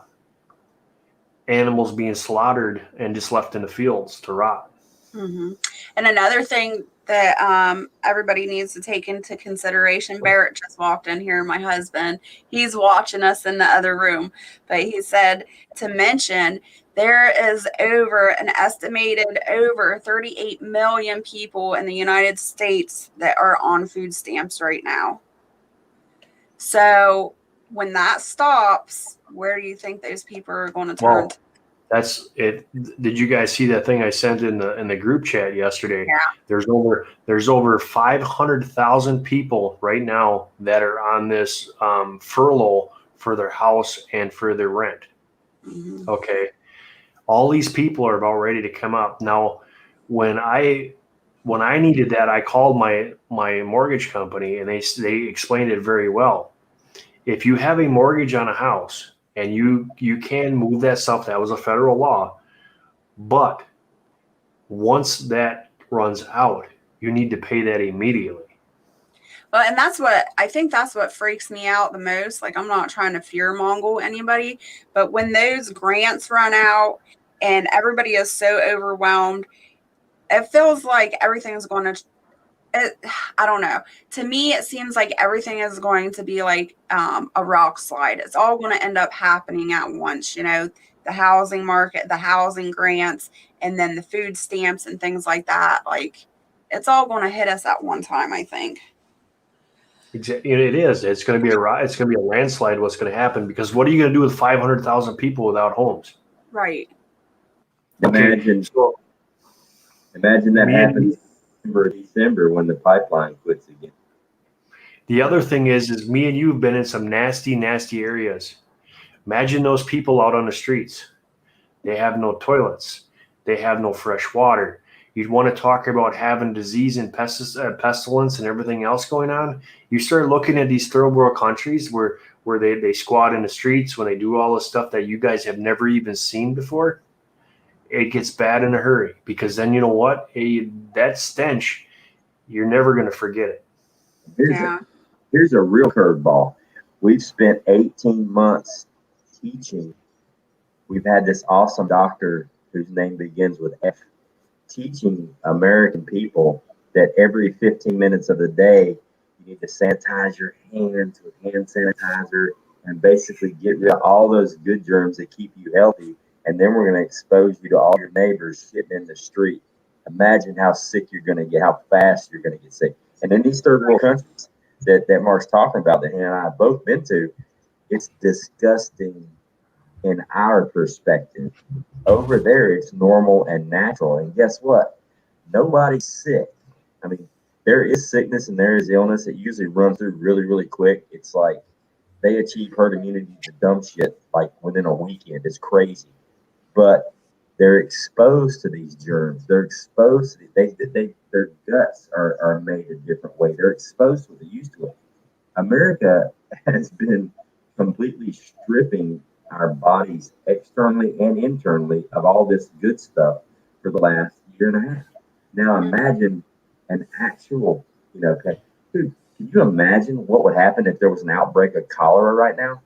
animals being slaughtered and just left in the fields to rot. Mm-hmm. And another thing that everybody needs to take into consideration, Barrett just walked in here, my husband, he's watching us in the other room, but he said to mention there is an estimated over 38 million people in the United States that are on food stamps right now. So when that stops, where do you think those people are going to turn to? That's it. Did you guys see that thing I sent in the group chat yesterday? Yeah. There's over 500,000 people right now that are on this furlough for their house and for their rent. Mm-hmm. Okay, all these people are about ready to come up now. When I needed that, I called my mortgage company and they explained it very well. If you have a mortgage on a house and you can move that stuff, that was a federal law. But once that runs out, you need to pay that immediately. Well, and that's what freaks me out the most. Like, I'm not trying to fear mongle anybody, but when those grants run out and everybody is so overwhelmed, it feels like everything's going to, I don't know. To me, it seems like everything is going to be like a rock slide. It's all going to end up happening at once, you know, the housing market, the housing grants, and then the food stamps and things like that. Like, it's all going to hit us at one time, I think. It is. It's going to be a landslide. What's going to happen? Because what are you going to do with 500,000 people without homes? Right. Imagine that happens in December when the pipeline quits again. The other thing is me and you have been in some nasty, nasty areas. Imagine those people out on the streets. They have no toilets. They have no fresh water. You'd want to talk about having disease and pestilence and everything else going on. You start looking at these third world countries where they squat in the streets, when they do all the stuff that you guys have never even seen before. It gets bad in a hurry, because then you know what? That stench, you're never going to forget it. Here's a real curveball. We've spent 18 months teaching. We've had this awesome doctor whose name begins with F, teaching American people that every 15 minutes of the day, you need to sanitize your hands with hand sanitizer and basically get rid of all those good germs that keep you healthy. And then we're going to expose you to all your neighbors sitting in the street. Imagine how sick you're going to get, how fast you're going to get sick. And in these third world countries that Mark's talking about, that he and I have both been to, it's disgusting in our perspective. Over there, it's normal and natural. And guess what? Nobody's sick. I mean, there is sickness and there is illness. It usually runs through really, really quick. It's like they achieve herd immunity to dumb shit like within a weekend. It's crazy. But they're exposed to these germs. They're exposed to their guts are made a different way. They're exposed to it. They're used to it. America has been completely stripping our bodies externally and internally of all this good stuff for the last year and a half. Now imagine an actual, dude, can you imagine what would happen if there was an outbreak of cholera right now?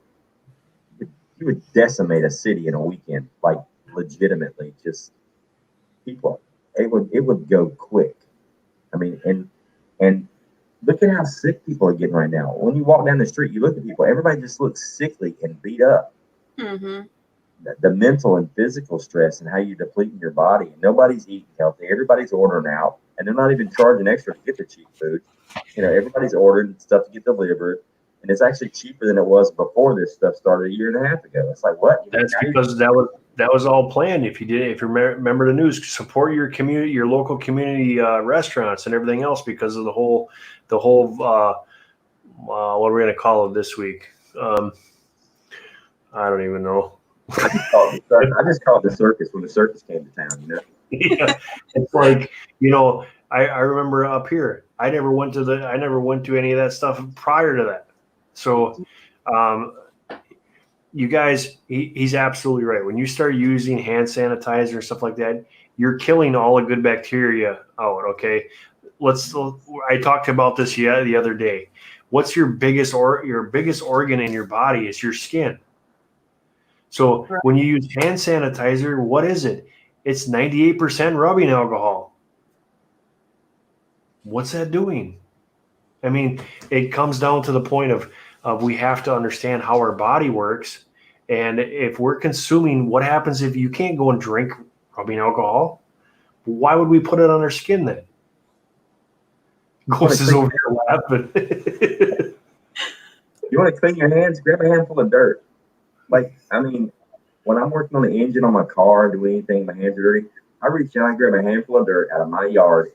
You would decimate a city in a weekend, like legitimately, just people. It would go quick. I mean, and look at how sick people are getting right now. When you walk down the street, you look at people, everybody just looks sickly and beat up. Mm-hmm. The mental and physical stress and how you're depleting your body. Nobody's eating healthy. Everybody's ordering out, and they're not even charging extra to get their cheap food. Everybody's ordering stuff to get delivered, and it's actually cheaper than it was before this stuff started a year and a half ago. It's like, what? That's because that was all planned. If you remember the news, support your community, your local community restaurants and everything else, because of the whole what are we going to call it this week? I don't even know. I just called it the circus when the circus came to town. Yeah, it's like I remember up here. I never went to any of that stuff prior to that. So, you guys, he's absolutely right. When you start using hand sanitizer and stuff like that, you're killing all the good bacteria out. Okay, I talked about this the other day. What's your biggest organ in your body? Is your skin. So when you use hand sanitizer, what is it? It's 98% rubbing alcohol. What's that doing? I mean, it comes down to the point of we have to understand how our body works. And if we're consuming, what happens if you can't go and drink rubbing alcohol? Why would we put it on our skin then? Ghost is over here laughing. You want to clean your hands? Grab a handful of dirt. Like, I mean, when I'm working on the engine on my car, doing anything, my hands are dirty, I reach out and grab a handful of dirt out of my yard.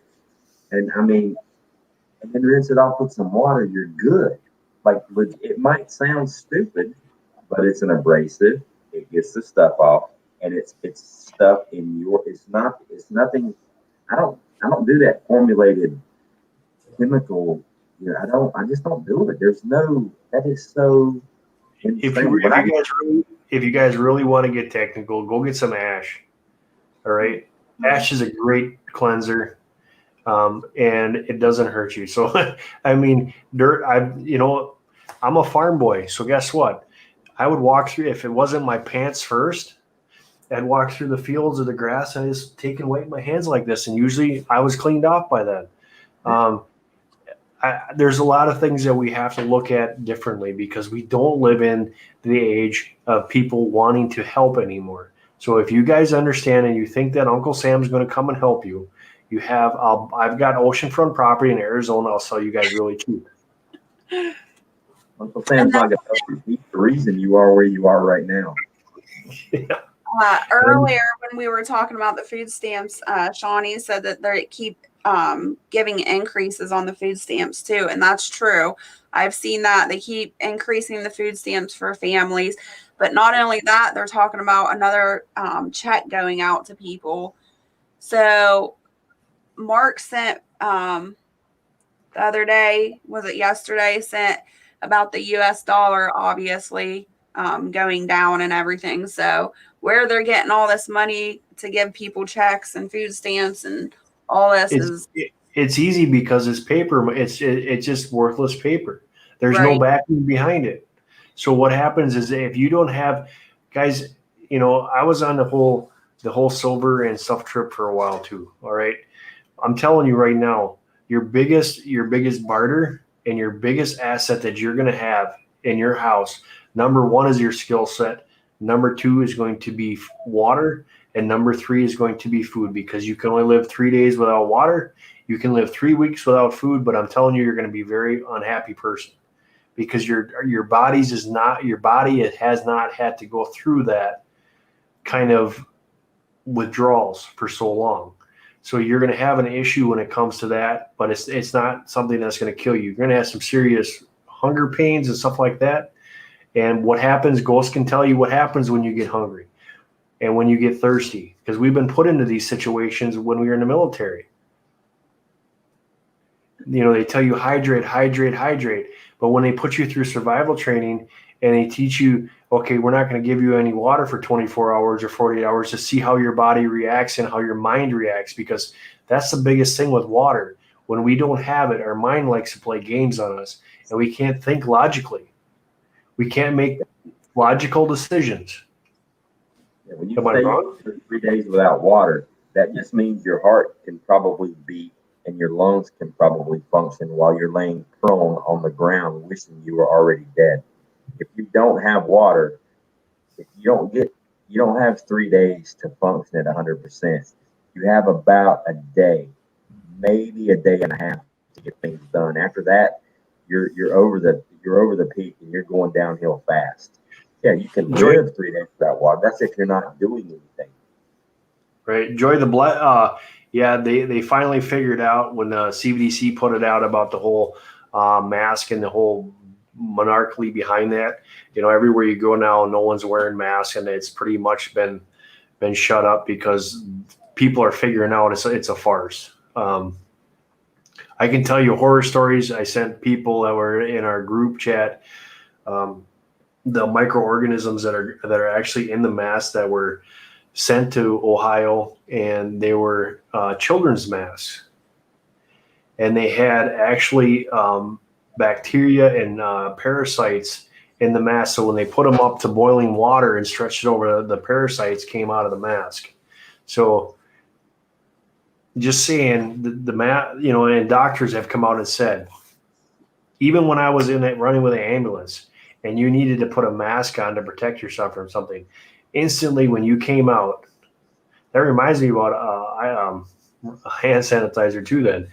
And then rinse it off with some water. You're good. Like, it might sound stupid, but it's an abrasive. It gets the stuff off, and it's stuff in your. It's nothing. I don't do that formulated chemical. I just don't do it. That is so. If you guys really want to get technical, go get some ash. All right, ash is a great cleanser. and it doesn't hurt you. So, I mean, I'm a farm boy. So guess what? I would walk through, if it wasn't my pants first, I'd walk through the fields or the grass and I just take and wipe my hands like this. And usually I was cleaned off by then. There's a lot of things that we have to look at differently because we don't live in the age of people wanting to help anymore. So if you guys understand and you think that Uncle Sam's going to come and help you, I've got oceanfront property in Arizona. I'll sell you guys really cheap. Uncle Sam's not going to help you. He's the reason you are where you are right now. Yeah. Earlier when we were talking about the food stamps, Shawnee said that they keep giving increases on the food stamps too, and that's true. I've seen that they keep increasing the food stamps for families, but not only that, they're talking about another check going out to people. So Mark sent the other day, was it yesterday, sent about the US dollar obviously going down and everything. So where they're getting all this money to give people checks and food stamps and all this it's easy because it's paper. It's just worthless paper. There's no backing behind it. So what happens is if you don't have, guys, I was on the whole silver and stuff trip for a while too. All right. I'm telling you right now, your biggest barter and your biggest asset that you're going to have in your house, number one is your skill set. Number two is going to be water. And number three is going to be food, because you can only live 3 days without water. You can live 3 weeks without food, but I'm telling you, you're going to be a very unhappy person because your body has not had to go through that kind of withdrawals for so long. So you're going to have an issue when it comes to that, but it's not something that's going to kill you. You're going to have some serious hunger pains and stuff like that. And what happens, Ghost can tell you what happens when you get hungry and when you get thirsty, because we've been put into these situations when we were in the military. They tell you hydrate, hydrate, hydrate. But when they put you through survival training and they teach you, okay, we're not going to give you any water for 24 hours or 48 hours to see how your body reacts and how your mind reacts, because that's the biggest thing with water. When we don't have it, our mind likes to play games on us and we can't think logically. We can't make logical decisions. Yeah, when you say 3 days without water, that just means your heart can probably beat and your lungs can probably function while you're laying prone on the ground wishing you were already dead. If you don't have water, if you don't have 3 days to function at 100%. You have about a day, maybe a day and a half to get things done. After that, you're over the peak and you're going downhill fast. Yeah, you can live 3 days without water. That's if you're not doing anything. Right. Joy the blood. Yeah, they finally figured out when the CBDC put it out about the whole mask and the whole monarchy behind that. Everywhere you go now, no one's wearing masks, and it's pretty much been shut up because people are figuring out it's a farce. I can tell you horror stories. I sent people that were in our group chat the microorganisms that are actually in the mask that were sent to Ohio, and they were children's masks, and they had actually bacteria and parasites in the mask. So when they put them up to boiling water and stretched it over, the parasites came out of the mask. So just saying, the mask, and doctors have come out and said, even when I was in it running with an ambulance and you needed to put a mask on to protect yourself from something, instantly when you came out, that reminds me about a hand sanitizer too. Then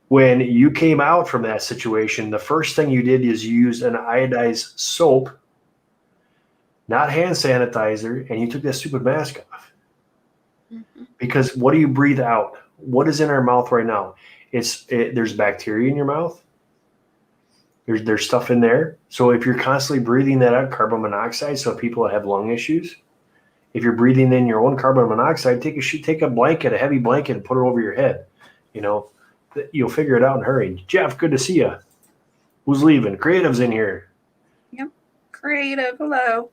when you came out from that situation, the first thing you did is you used an iodized soap, not hand sanitizer, and you took that stupid mask off. Mm-hmm. Because what do you breathe out? What is in our mouth right now? There's bacteria in your mouth. There's stuff in there. So if you're constantly breathing that out, carbon monoxide, so people that have lung issues, if you're breathing in your own carbon monoxide, take a blanket, a heavy blanket, and put it over your head. You'll figure it out in a hurry. Jeff, good to see you. Who's leaving? Creative's in here. Yep. Creative, hello.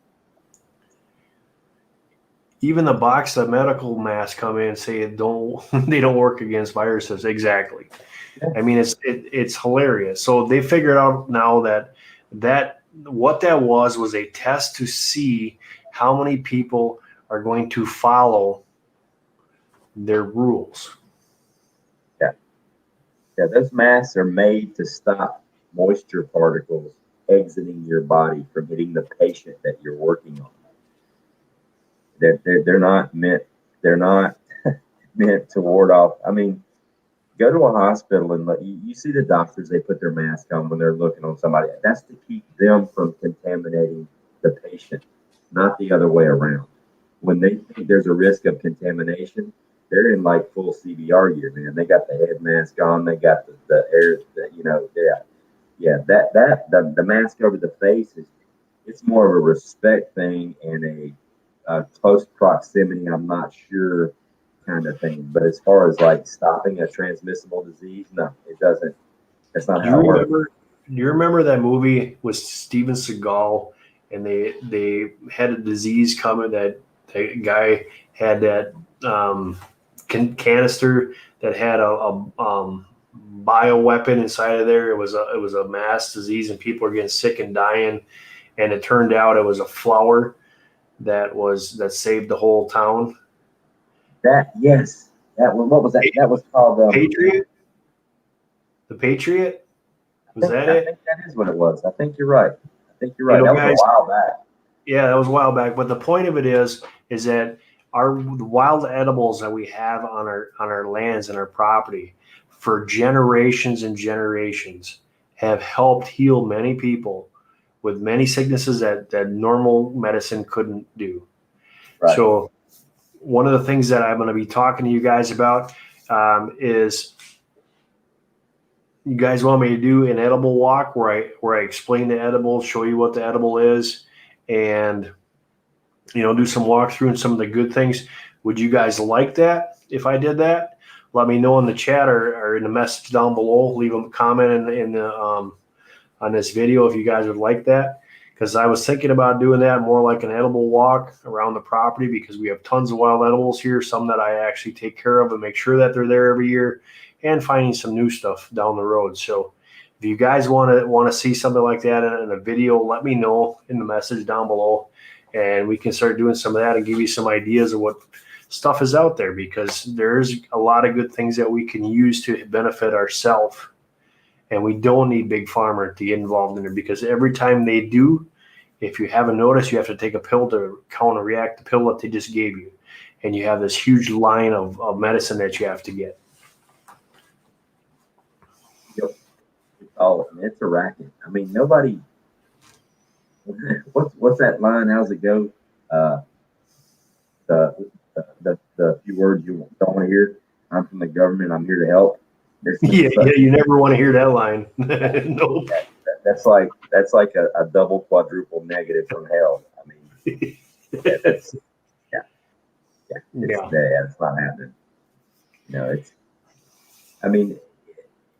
even the box of medical masks come in and say it don't they don't work against viruses. Exactly. I mean, it's hilarious. So they figured out now that what that was a test to see how many people are going to follow their rules. Yeah, those masks are made to stop moisture particles exiting your body from hitting the patient that you're working on. They're not meant meant to ward off. I mean, go to a hospital and you see the doctors, they put their mask on when they're looking on somebody. That's to keep them from contaminating the patient, not the other way around. When they think there's a risk of contamination, they're in like full CBR gear, man. They got the head mask on, they got the air, the mask over the face it's more of a respect thing and a close proximity. I'm not sure kind of thing. But as far as like stopping a transmissible disease, no, it doesn't. That's not how it works. Do you remember that movie with Steven Seagal and they had a disease coming that the guy had that canister that had a bioweapon inside of there. It was a mass disease and people are getting sick and dying. And it turned out it was a flower that saved the whole town. What was that? That was called Patriot. The Patriot. Was that it? I think that is what it was. I think you're right. That was guys, a while back. Yeah, that was a while back. But the point of it is that the wild edibles that we have on our lands and our property for generations and generations have helped heal many people with many sicknesses that normal medicine couldn't do. Right. So one of the things that I'm going to be talking to you guys about is you guys want me to do an edible walk where I explain the edible, show you what the edible is, and do some walkthrough and some of the good things. Would you guys like that if I did that? Let me know in the chat or in the message down below. Leave a comment in the on this video if you guys would like that, because I was thinking about doing that more like an edible walk around the property because we have tons of wild edibles here, some that I actually take care of and make sure that they're there every year, and finding some new stuff down the road. So if you guys want to see something like that in a video, let me know in the message down below, and we can start doing some of that and give you some ideas of what stuff is out there, because there's a lot of good things that we can use to benefit ourselves. And we don't need Big Pharma to get involved in it, because every time they do, if you haven't noticed, you have to take a pill to counteract the pill that they just gave you. And you have this huge line of medicine that you have to get. Yep. It's a racket. I mean, nobody. What's that line? How's it go? The few words you don't want to hear. I'm from the government. I'm here to help. Yeah, you never want to hear that line. Nope. That's like a double, quadruple negative from hell. I mean, it's not happening.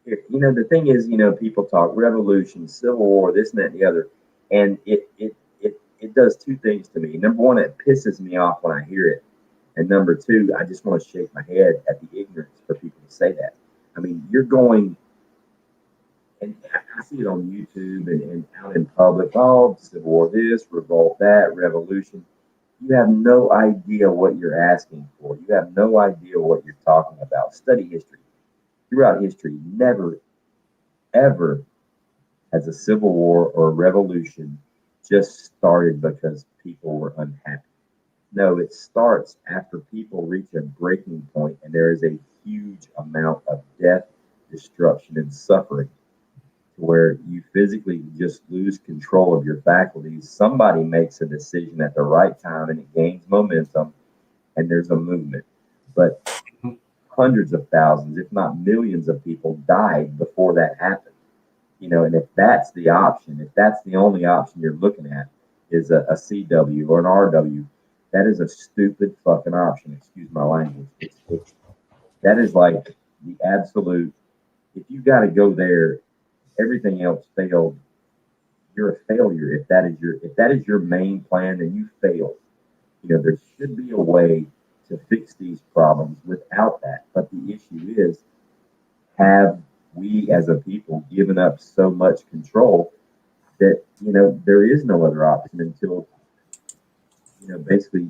The thing is, people talk revolution, civil war, this and that and the other, and it does two things to me. Number one, it pisses me off when I hear it, and number two, I just want to shake my head at the ignorance for people to say that. I mean, you're going, and I see it on YouTube and out in public, civil war this, revolt that, revolution. You have no idea what you're asking for. You have no idea what you're talking about. Study history. Throughout history, never, ever has a civil war or a revolution just started because people were unhappy. No, it starts after people reach a breaking point and there is a huge amount of death, destruction, and suffering, where you physically just lose control of your faculties. Somebody makes a decision at the right time and it gains momentum and there's a movement. But hundreds of thousands, if not millions of people died before that happened. And if that's the option, if that's the only option you're looking at is a CW or an RW, that is a stupid fucking option. Excuse my language. That is like the absolute, if you got to go there, everything else failed. You're a failure. If that is your main plan, then you failed. there should be a way to fix these problems without that. But the issue is, have we as a people given up so much control that, there is no other option until, basically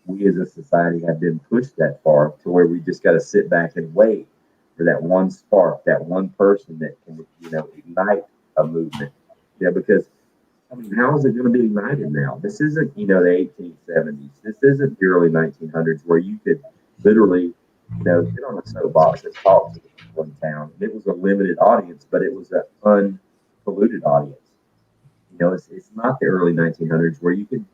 we as a society have been pushed that far to where we just got to sit back and wait for that one spark, that one person that can, ignite a movement. Because, I mean, how is it going to be ignited now? This isn't, the 1870s. This isn't the early 1900s where you could literally, get on a soapbox and talk to the people in town. And it was a limited audience, but it was an unpolluted audience. It's not the early 1900s where you could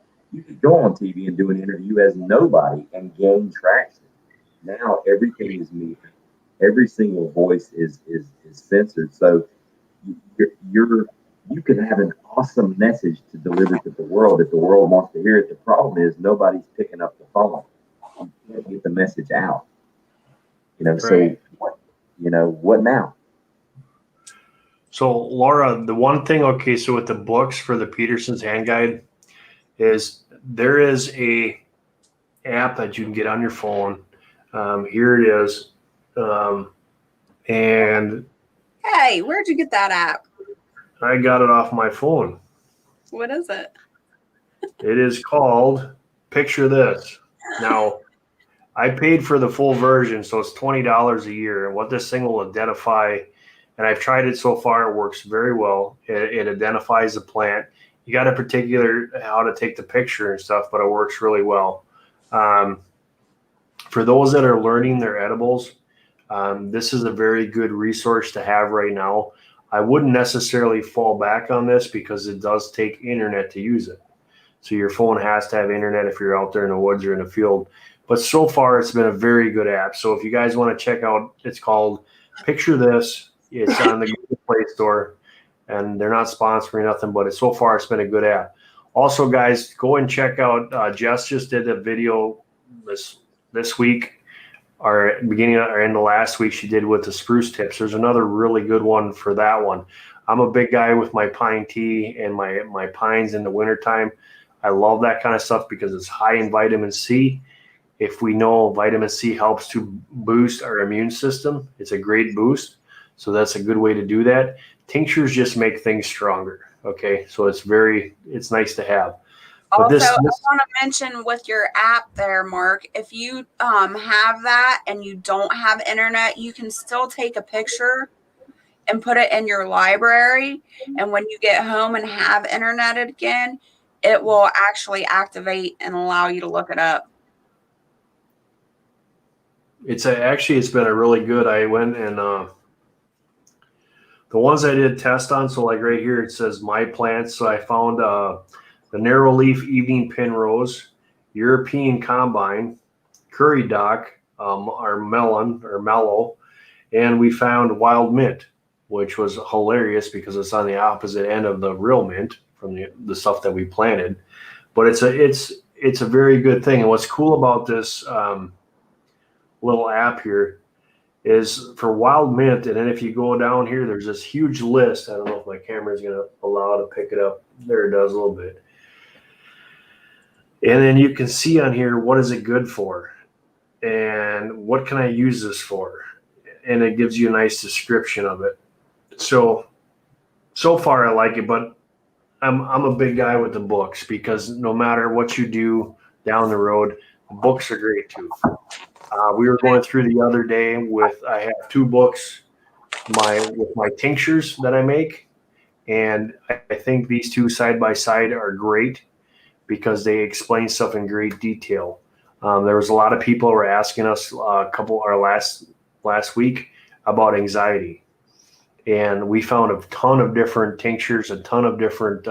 go on TV and do an interview as nobody and gain traction. Now everything is metered. Every single voice is censored. So you can have an awesome message to deliver to the world if the world wants to hear it. The problem is nobody's picking up the phone. You can't get the message out. Right. So what now? So Laura, the one thing, okay, so with the books for the Peterson's Hand Guide is there is a app that you can get on your phone. Here it is. And Hey, where'd you get that app? I got it off my phone. What is it? It is called Picture This. Now, I paid for the full version, so it's $20 a year. And what this thing will identify, and I've tried it so far, it works very well. It identifies the plant. You got a particular how to take the picture and stuff, but it works really well. For those that are learning their edibles, this is a very good resource to have right now. I wouldn't necessarily fall back on this because it does take internet to use it. So your phone has to have internet if you're out there in the woods or in the field. But so far, it's been a very good app. So if you guys want to check out, it's called Picture This. It's on the Google Play Store, and they're not sponsoring nothing, but so far it's been a good app. Also, guys, go and check out. Jess just did a video this week, or beginning or end of last week. She did with the spruce tips. There's another really good one for that one. I'm a big guy with my pine tea and my pines in the wintertime. I love that kind of stuff because it's high in vitamin C. If we know vitamin C helps to boost our immune system, it's a great boost. So that's a good way to do that. Tinctures just make things stronger. Okay, so it's nice to have. But Also, I want to mention with your app there, Mark, if you have that and you don't have internet, you can still take a picture and put it in your library. And when you get home and have internet again, it will actually activate and allow you to look it up. It's been a really good. I went and the ones I did test on. So like right here, it says my plants. So I found the narrow leaf evening pin rose, European combine, curry dock, our melon or mellow, and we found wild mint, which was hilarious because it's on the opposite end of the real mint from the stuff that we planted. But it's a very good thing. And what's cool about this little app here is for wild mint. And then if you go down here, there's this huge list. I don't know if my camera is going to allow to pick it up. There it does a little bit. And then you can see on here, what is it good for? And what can I use this for? And it gives you a nice description of it. So far I like it, but I'm a big guy with the books because no matter what you do down the road, the books are great too. We were going through the other day I have 2 books with my tinctures that I make. And I think these 2 side by side are great because they explain stuff in great detail. There was a lot of people who were asking us last week about anxiety. And we found a ton of different tinctures, a ton of different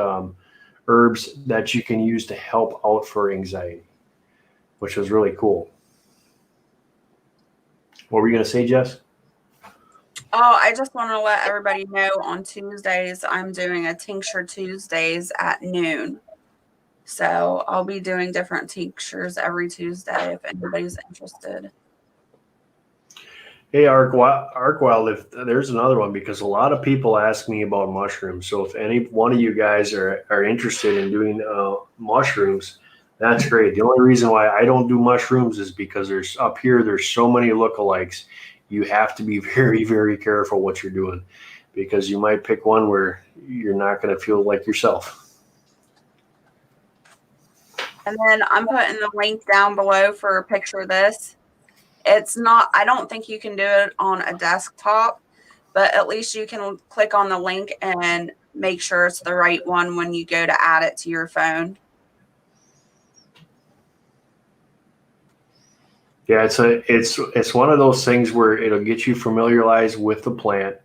herbs that you can use to help out for anxiety, which was really cool. What were you going to say, Jess? Oh, I just want to let everybody know on Tuesdays, I'm doing a Tincture Tuesdays at noon. So I'll be doing different tinctures every Tuesday if anybody's interested. Hey, Arkwild, if there's another one, because a lot of people ask me about mushrooms. So if any one of you guys are interested in doing mushrooms, That's great. The only reason why I don't do mushrooms is because there's so many lookalikes. You have to be very, very careful what you're doing, because you might pick one where you're not going to feel like yourself. And then I'm putting the link down below for a picture of this. It's not, I don't think you can do it on a desktop, but at least you can click on the link and make sure it's the right one when you go to add it to your phone. Yeah, it's one of those things where it'll get you familiarized with the plant.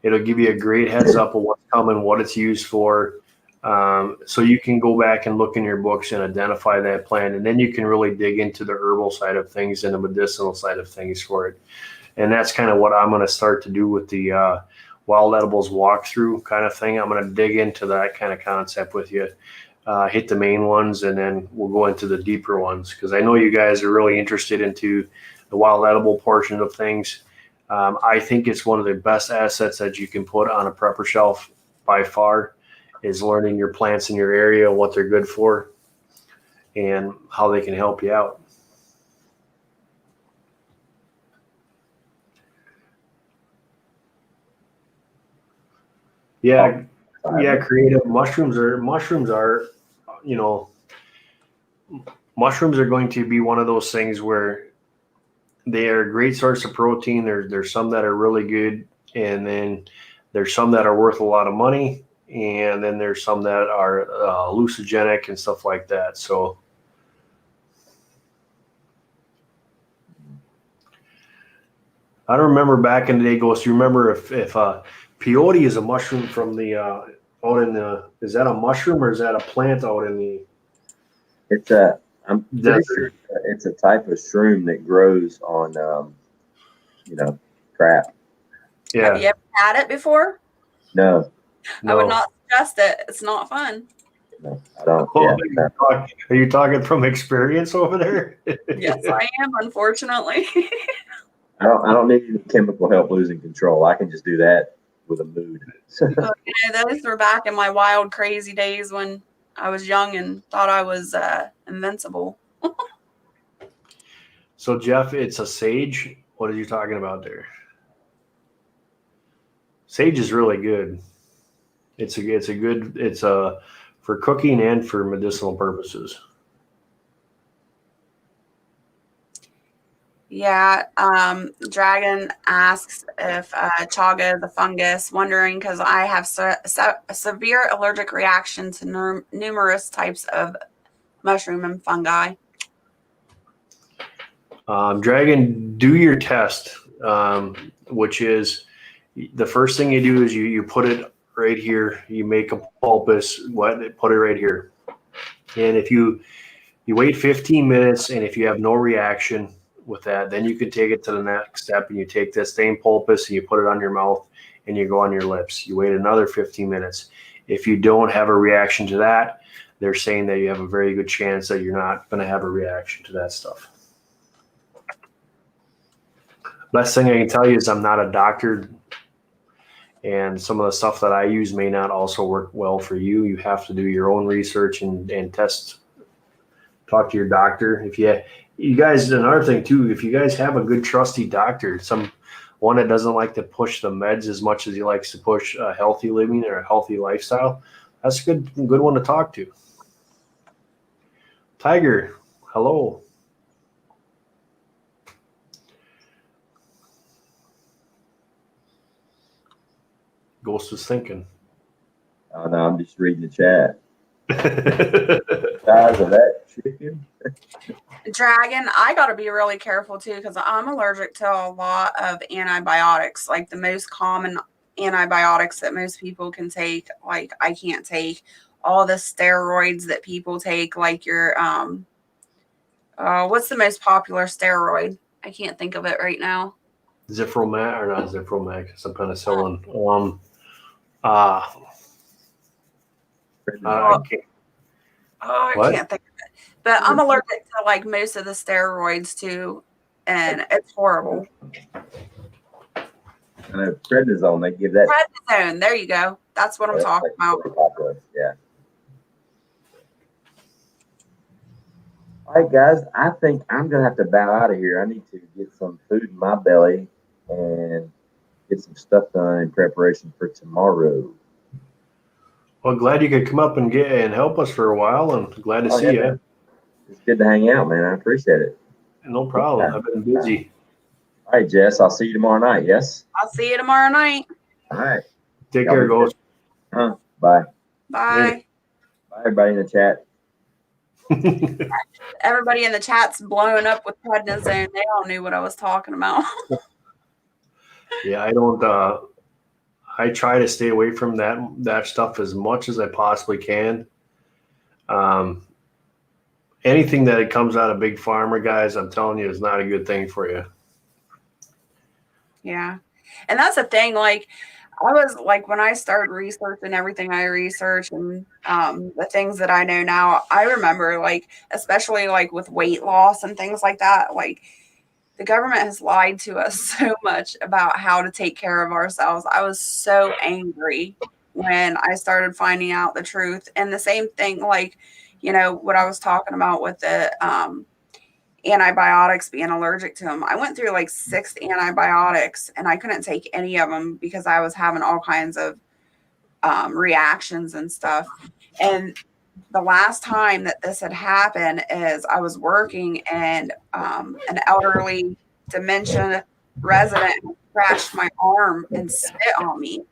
It'll give you a great heads up of what's coming, what it's used for. So you can go back and look in your books and identify that plant, and then you can really dig into the herbal side of things and the medicinal side of things for it. And that's kind of what I'm going to start to do with the wild edibles walkthrough kind of thing. I'm going to dig into that kind of concept with you. Hit the main ones, and then we'll go into the deeper ones, because I know you guys are really interested into the wild edible portion of things. I think it's one of the best assets that you can put on a prepper shelf by far, is learning your plants in your area, what they're good for, and how they can help you out. Yeah, creative. Mushrooms are, mushrooms are going to be one of those things where they are a great source of protein. There's some that are really good, and then there's some that are worth a lot of money, and then there's some that are hallucinogenic and stuff like that. So I don't remember back in the day, Ghost. You remember if peyote is a mushroom from the out in the, is that a mushroom or is that a plant out in the? It's a, I'm pretty sure it's a type of shroom that grows on, crap. Yeah. Have you ever had it before? No. I would not suggest it. It's not fun. No, I don't. Oh, yeah. Are you talking from experience over there? Yes, I am, unfortunately. I don't need any chemical help losing control. I can just do that with a mood. Those were back in my wild, crazy days when I was young and thought I was invincible. So Jeff, it's a sage. What are you talking about there? Sage is really good. It's for cooking and for medicinal purposes. Yeah. Dragon asks if chaga is a fungus, wondering because I have a severe allergic reaction to numerous types of mushroom and fungi. Dragon, do your test, which is the first thing you do is you put it right here. You make a pulpus, put it right here. And if you wait 15 minutes, and if you have no reaction with that, then you can take it to the next step, and you take this same pulpus and you put it on your mouth and you go on your lips. You wait another 15 minutes. If you don't have a reaction to that, they're saying that you have a very good chance that you're not going to have a reaction to that stuff. Best thing I can tell you is I'm not a doctor, and some of the stuff that I use may not also work well for you. You have to do your own research and test. Talk to your doctor. If you guys, another thing too, if you guys have a good trusty doctor, one that doesn't like to push the meds as much as he likes to push a healthy living or a healthy lifestyle, that's a good one to talk to. Tiger, hello. Ghost was thinking. Oh no, I'm just reading the chat. Size of that chicken. Dragon, I got to be really careful too because I'm allergic to a lot of antibiotics. Like the most common antibiotics that most people can take, like I can't take. All the steroids that people take, like your what's the most popular steroid? I can't think of it right now. Zifromax, or not Zifromax, some penicillin. I can't think of it. But I'm allergic to like most of the steroids too, and it's horrible. I know prednisone, they give that. Prednisone, there you go. That's what I'm talking about. Yeah. All right, guys. I think I'm gonna have to bow out of here. I need to get some food in my belly and get some stuff done in preparation for tomorrow. Well, glad you could come up and help us for a while, and glad to Oh, see yeah, you. man. It's good to hang out, man. I appreciate it. No problem. I've been busy. All right, Jess. I'll see you tomorrow night. Yes. I'll see you tomorrow night. All right. Take Y'all care, be good. Ghost. Huh? Bye. Bye. Bye, everybody in the chat. Everybody in the chat's blowing up with prednisone. They all knew what I was talking about. Yeah, I don't. I try to stay away from that stuff as much as I possibly can. Anything that comes out of big pharma, guys, I'm telling you, is not a good thing for you. Yeah. And that's the thing. Like, I was like, when I started researching everything I researched and the things that I know now, I remember, like, especially like with weight loss and things like that, like, the government has lied to us so much about how to take care of ourselves. I was so angry when I started finding out the truth. And the same thing, like, what I was talking about with the antibiotics, being allergic to them. I went through like 6 antibiotics and I couldn't take any of them because I was having all kinds of reactions and stuff. And the last time that this had happened is I was working and an elderly dementia resident scratched my arm and spit on me.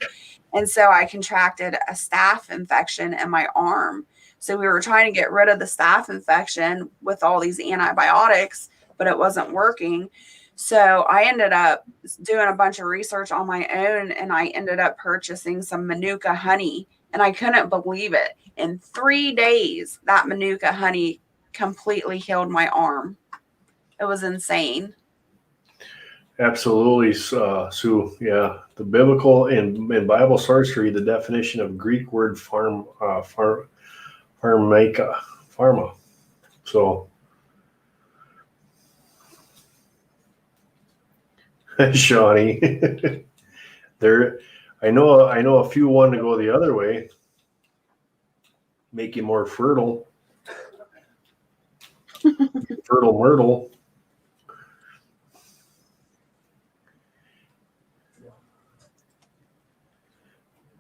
And so I contracted a staph infection in my arm. So we were trying to get rid of the staph infection with all these antibiotics, but it wasn't working. So I ended up doing a bunch of research on my own and I ended up purchasing some Manuka honey and I couldn't believe it. In 3 days, that Manuka honey completely healed my arm. It was insane. Absolutely, Sue. Yeah, the biblical and Bible sorcery, the definition of Greek word pharma. So, Shawnee, there. I know a few want to go the other way, make you more fertile. Fertile Myrtle.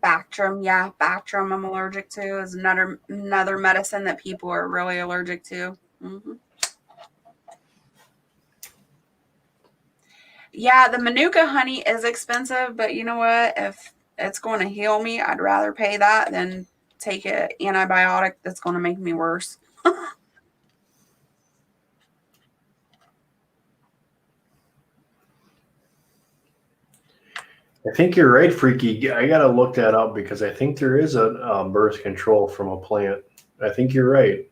Bactrim, yeah, Bactrim I'm allergic to is another medicine that people are really allergic to. Mm-hmm. Yeah, the Manuka honey is expensive, but you know what? If it's going to heal me, I'd rather pay that than take an antibiotic that's going to make me worse. I think you're right, Freaky. I gotta look that up because I think there is a birth control from a plant. I think you're right.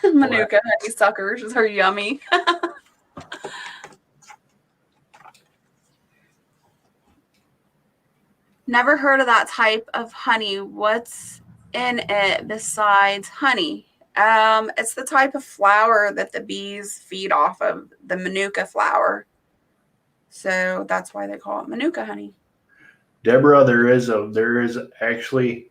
Manuka honeysuckers are yummy. Never heard of that type of honey. What's in it besides honey? It's the type of flower that the bees feed off of, the Manuka flower. So that's why they call it Manuka honey. Deborah, there is actually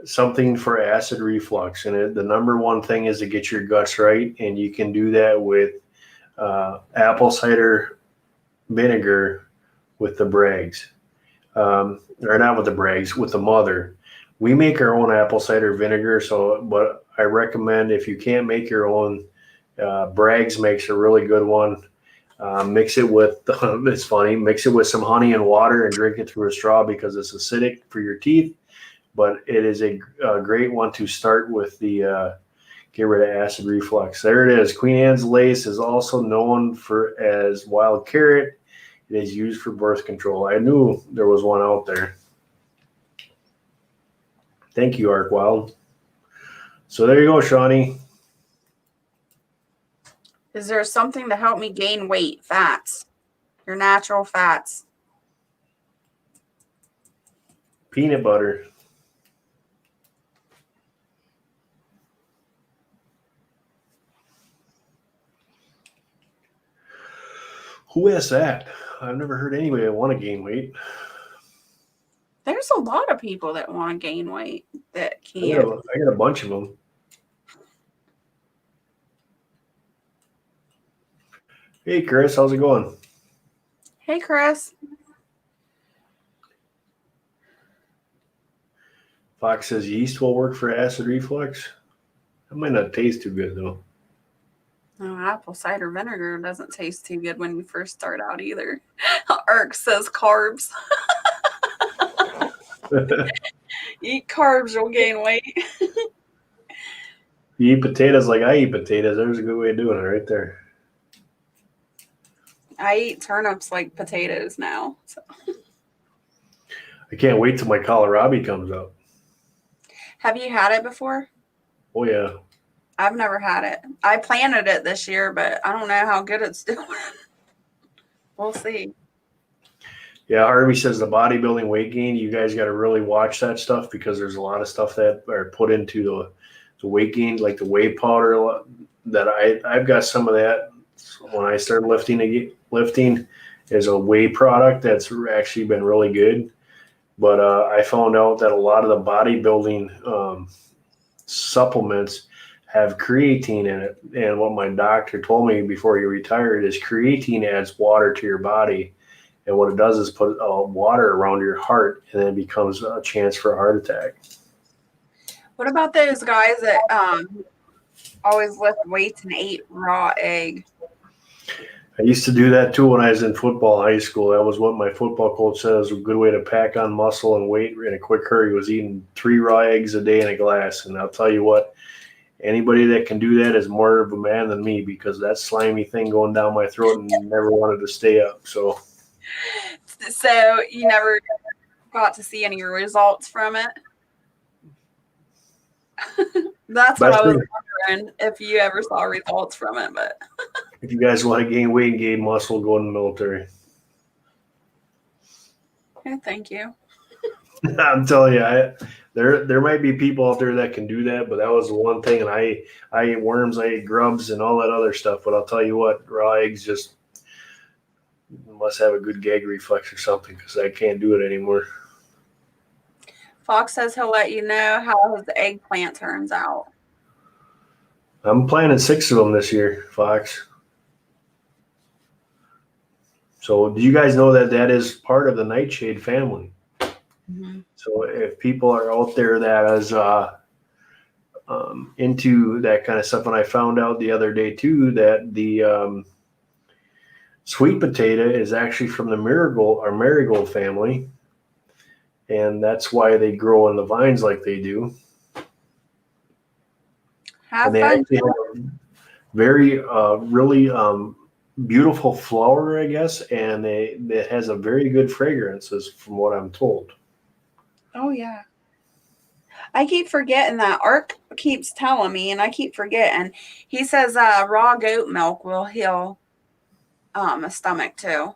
something for acid reflux, and the number one thing is to get your guts right, and you can do that with apple cider vinegar with the Brags, or not with the Brags, with the mother. We make our own apple cider vinegar, but I recommend if you can't make your own, Brags makes a really good one. Mix it with, it's funny, mix it with some honey and water and drink it through a straw because it's acidic for your teeth. But it is a great one to start with the get rid of acid reflux. There it is. Queen Anne's lace is also known as wild carrot. It is used for birth control. I knew there was one out there. Thank you, Ark Wild. So there you go, Shawnee. Is there something to help me gain weight? Fats. Your natural fats. Peanut butter. Who asked that? I've never heard anybody want to gain weight. There's a lot of people that want to gain weight that I can't. got a bunch of them. Hey, Chris, how's it going? Hey, Chris. Fox says yeast will work for acid reflux. That might not taste too good, though. No, apple cider vinegar doesn't taste too good when you first start out either. Irk says carbs. Eat carbs, you'll gain weight. You eat potatoes like I eat potatoes. There's a good way of doing it right there. I eat turnips like potatoes now. So. I can't wait till my kohlrabi comes out. Have you had it before? Oh, yeah. I've never had it. I planted it this year, but I don't know how good it's doing. We'll see. Yeah, Harvey says the bodybuilding weight gain, you guys got to really watch that stuff because there's a lot of stuff that are put into the weight gain, like the whey powder that I've got some of that. When I started lifting is a whey product that's actually been really good. But I found out that a lot of the bodybuilding supplements have creatine in it. And what my doctor told me before he retired is creatine adds water to your body. And what it does is put water around your heart, and then it becomes a chance for a heart attack. What about those guys that always lift weights and ate raw egg? I used to do that too when I was in football high school. That was what my football coach said was a good way to pack on muscle and weight in a quick hurry was eating 3 raw eggs a day in a glass. And I'll tell you what, anybody that can do that is more of a man than me because that slimy thing going down my throat and never wanted to stay up. So you never got to see any results from it? That's what I was wondering if you ever saw results from it. But if you guys want to gain weight and gain muscle, go in the military. okay, thank you. I'm telling you, there might be people out there that can do that, but that was the one thing. And I ate worms, I ate grubs, and all that other stuff. But I'll tell you what, raw eggs just must have a good gag reflex or something because I can't do it anymore. Fox says he'll let you know how his eggplant turns out. I'm planting 6 of them this year, Fox. So do you guys know that is part of the nightshade family? Mm-hmm. So if people are out there that is into that kind of stuff, and I found out the other day too that the sweet potato is actually from the marigold family, and that's why they grow in the vines like they do. Have and they fun. actually have very really beautiful flower, I guess, and it has a very good fragrances from what I'm told. Oh yeah. I keep forgetting that. Art keeps telling me, and I keep forgetting. He says raw goat milk will heal a stomach too,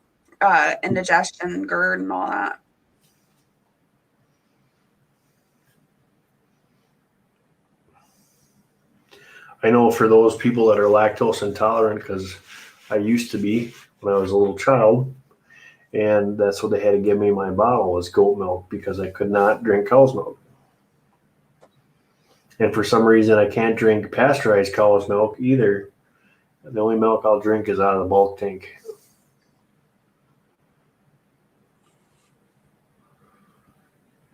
indigestion, GERD, and all that. I know for those people that are lactose intolerant, because I used to be when I was a little child, and that's what they had to give me my bottle was goat milk because I could not drink cow's milk. And for some reason, I can't drink pasteurized cow's milk either. The only milk I'll drink is out of the bulk tank.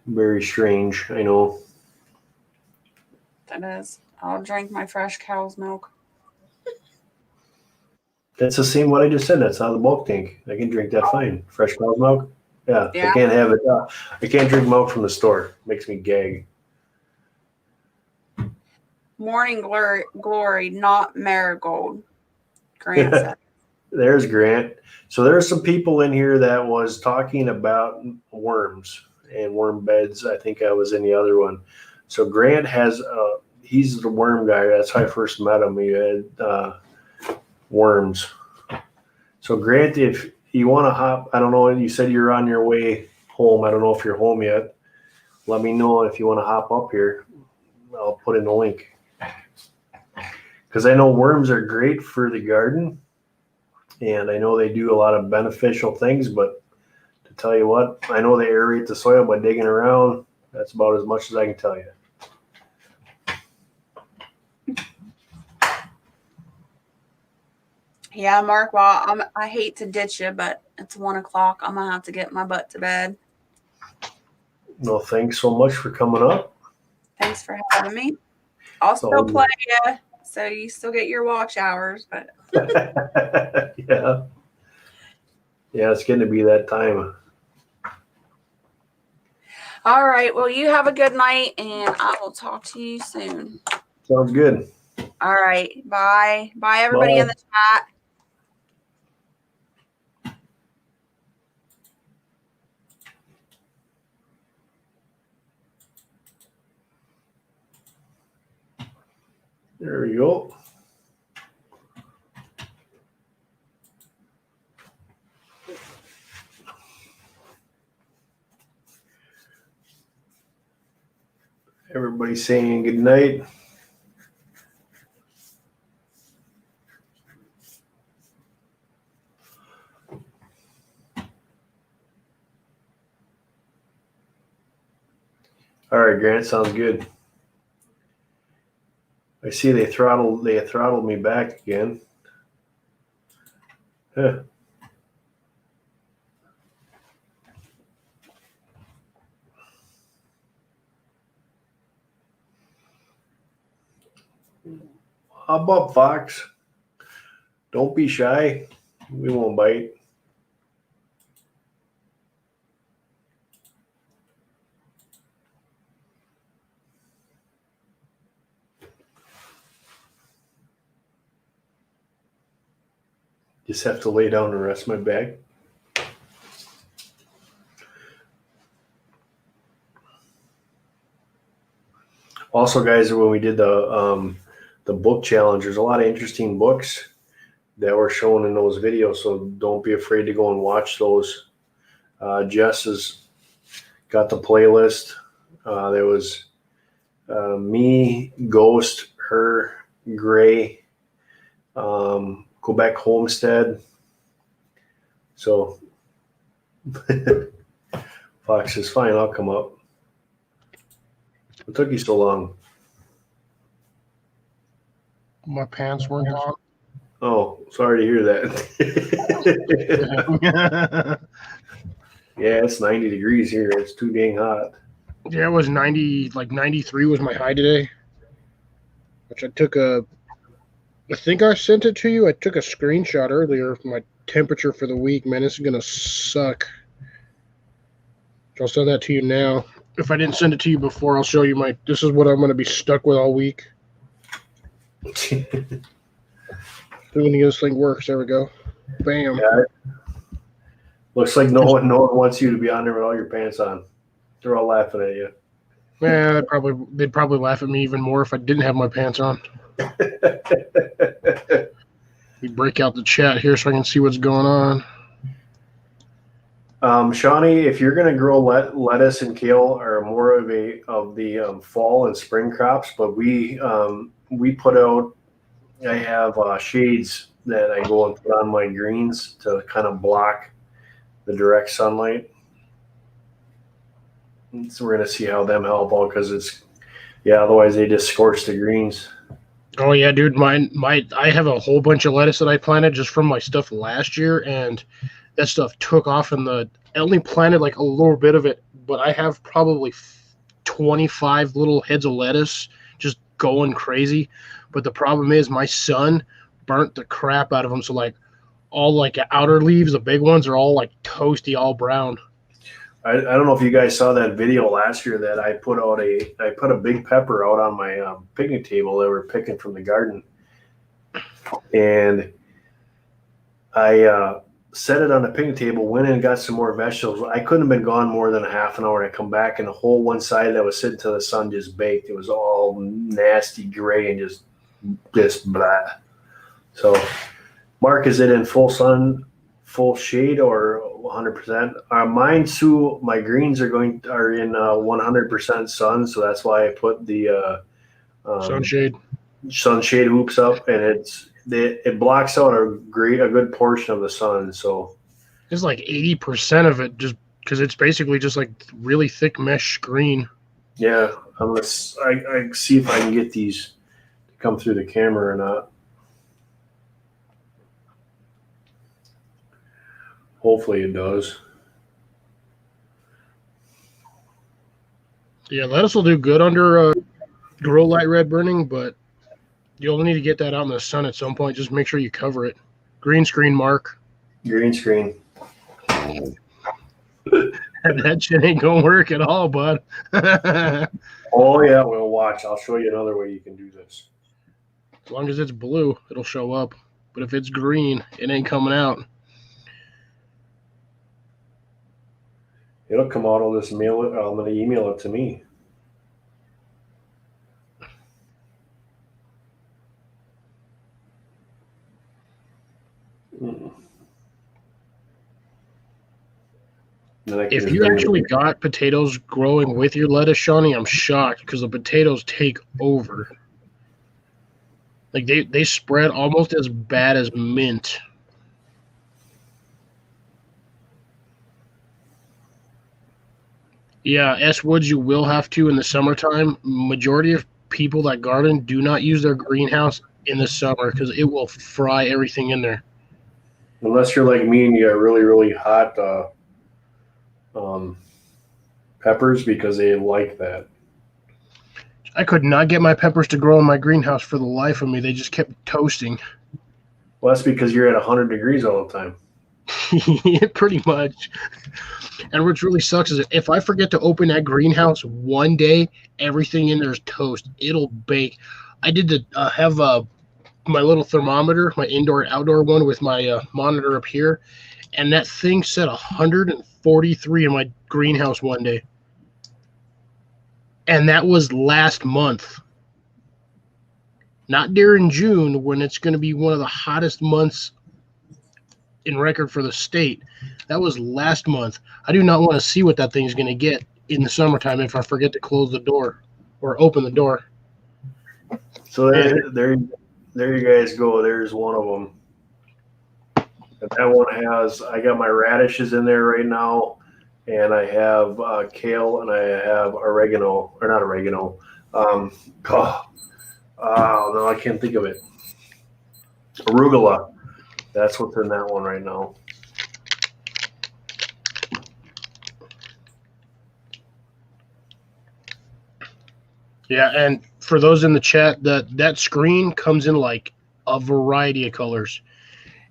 Very strange, I know. That is. I'll drink my fresh cow's milk. That's the same what I just said. That's out of the bulk tank. I can drink that fine. Fresh cow's milk? Yeah. I can't have it. I can't drink milk from the store. It makes me gag. Morning glory, not marigold. Grant said. There's Grant. So there are some people in here that was talking about worms and worm beds. I think I was in the other one. So Grant has, he's the worm guy. That's how I first met him. He had worms. So Grant, if you want to hop, I don't know, you said you're on your way home. I don't know if you're home yet. Let me know if you want to hop up here. I'll put in the link. Because I know worms are great for the garden. And I know they do a lot of beneficial things, but to tell you what, I know they aerate the soil by digging around. That's about as much as I can tell you. Yeah, Mark. Well, I hate to ditch you, but it's 1 o'clock. I'm gonna have to get my butt to bed. Well, thanks so much for coming up. Thanks for having me. I'll still play you, so you still get your watch hours. But yeah, it's getting to be that time. all right. Well, you have a good night, and I will talk to you soon. Sounds good. All right. Bye. Bye, everybody in the chat. There we go. Everybody saying good night. All right, Grant, sounds good. I see they throttled me back again. Huh. How about Fox? Don't be shy. We won't bite. Just have to lay down and rest my back. Also, guys, when we did the book challenge, there's a lot of interesting books that were shown in those videos, so don't be afraid to go and watch those. Jess has got the playlist. There was me, Ghost, her, Gray, Quebec Homestead. So Fox says, fine, I'll come up. What took you so long? My pants weren't on. Oh, sorry to hear that. Yeah, it's 90 degrees here. It's too dang hot. Yeah, it was 90, like 93 was my high today. Which I think I sent it to you. I took a screenshot earlier of my temperature for the week. Man, this is going to suck. I'll send that to you now. If I didn't send it to you before, I'll show you this is what I'm going to be stuck with all week. When this thing works, there we go. Bam. Yeah. Looks like no one wants you to be on there with all your pants on. They're all laughing at you. Yeah, they'd probably laugh at me even more if I didn't have my pants on. We break out the chat here so I can see what's going on. Shawnee, if you're going to grow lettuce and kale are more of the fall and spring crops, but we put out. I have shades that I go and put on my greens to kind of block the direct sunlight. So we're going to see how them help out because otherwise they just scorch the greens. Oh yeah, dude. I have a whole bunch of lettuce that I planted just from my stuff last year, and that stuff took off. I only planted like a little bit of it, but I have probably 25 little heads of lettuce just going crazy. But the problem is my son burnt the crap out of them. So like all like outer leaves, the big ones are all like toasty, all brown. I don't know if you guys saw that video last year that I put a big pepper out on my picnic table that we're picking from the garden, and I set it on the picnic table, went in and got some more vegetables. I couldn't have been gone more than a half an hour. I come back and the whole one side that was sitting to the sun just baked. It was all nasty gray and just blah. So, Mark, is it in full sun, full shade, or 100%? Mine, Sue, my greens are in 100% sun, so that's why I put the sunshade hoops up, and it blocks out a good portion of the sun. So it's like 80% of it just because it's basically just like really thick mesh screen. Yeah, I see if I can get these to come through the camera or not. Hopefully it does. Yeah, lettuce will do good under grow light red burning, but you'll need to get that out in the sun at some point. Just make sure you cover it. Green screen, Mark. Green screen. That shit ain't gonna work at all, bud. Oh yeah, well watch. I'll show you another way you can do this. As long as it's blue, it'll show up. But if it's green, it ain't coming out. It'll come out. I'll just mail it. I'm gonna email it to me. If you actually got potatoes growing with your lettuce, Shawnee, I'm shocked because the potatoes take over. Like they spread almost as bad as mint. Yeah, S Woods, you will have to in the summertime. Majority of people that garden do not use their greenhouse in the summer because it will fry everything in there. Unless you're like me and you got really, really hot peppers, because they like that. I could not get my peppers to grow in my greenhouse for the life of me. They just kept toasting. Well, that's because you're at 100 degrees all the time. Yeah, pretty much. And what really sucks is if I forget to open that greenhouse one day, everything in there is toast. It'll bake. I did have my little thermometer, my indoor-outdoor one with my monitor up here, and that thing said 143 in my greenhouse one day. And that was last month. Not during June, when it's going to be one of the hottest months in record for the state. That was last month. I do not want to see what that thing's going to get in the summertime if I forget to close the door or open the door. So there you guys go. There's one of them. And that one has, I got my radishes in there right now, and I have kale, and I have oregano, or not oregano. Oh, no, I can't think of it. Arugula. That's what's in that one right now. Yeah, and for those in the chat, that screen comes in like a variety of colors.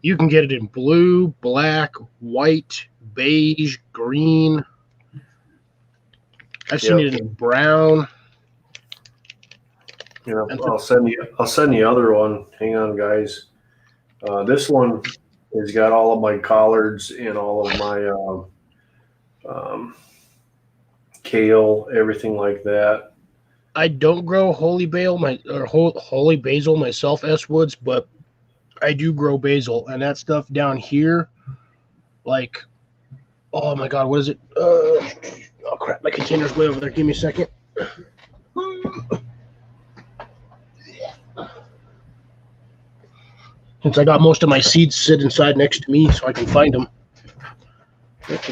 You can get it in blue, black, white, beige, green. I've seen it in brown. Yeah, I'll send the other one. Hang on, guys. This one has got all of my collards and all of my kale, everything like that. I don't grow holy basil myself, S Woods, but I do grow basil, and that stuff down here, like, oh my God, what is it? Oh crap, my container's way over there. Give me a second. Since I got most of my seeds sit inside next to me so I can find them. Where's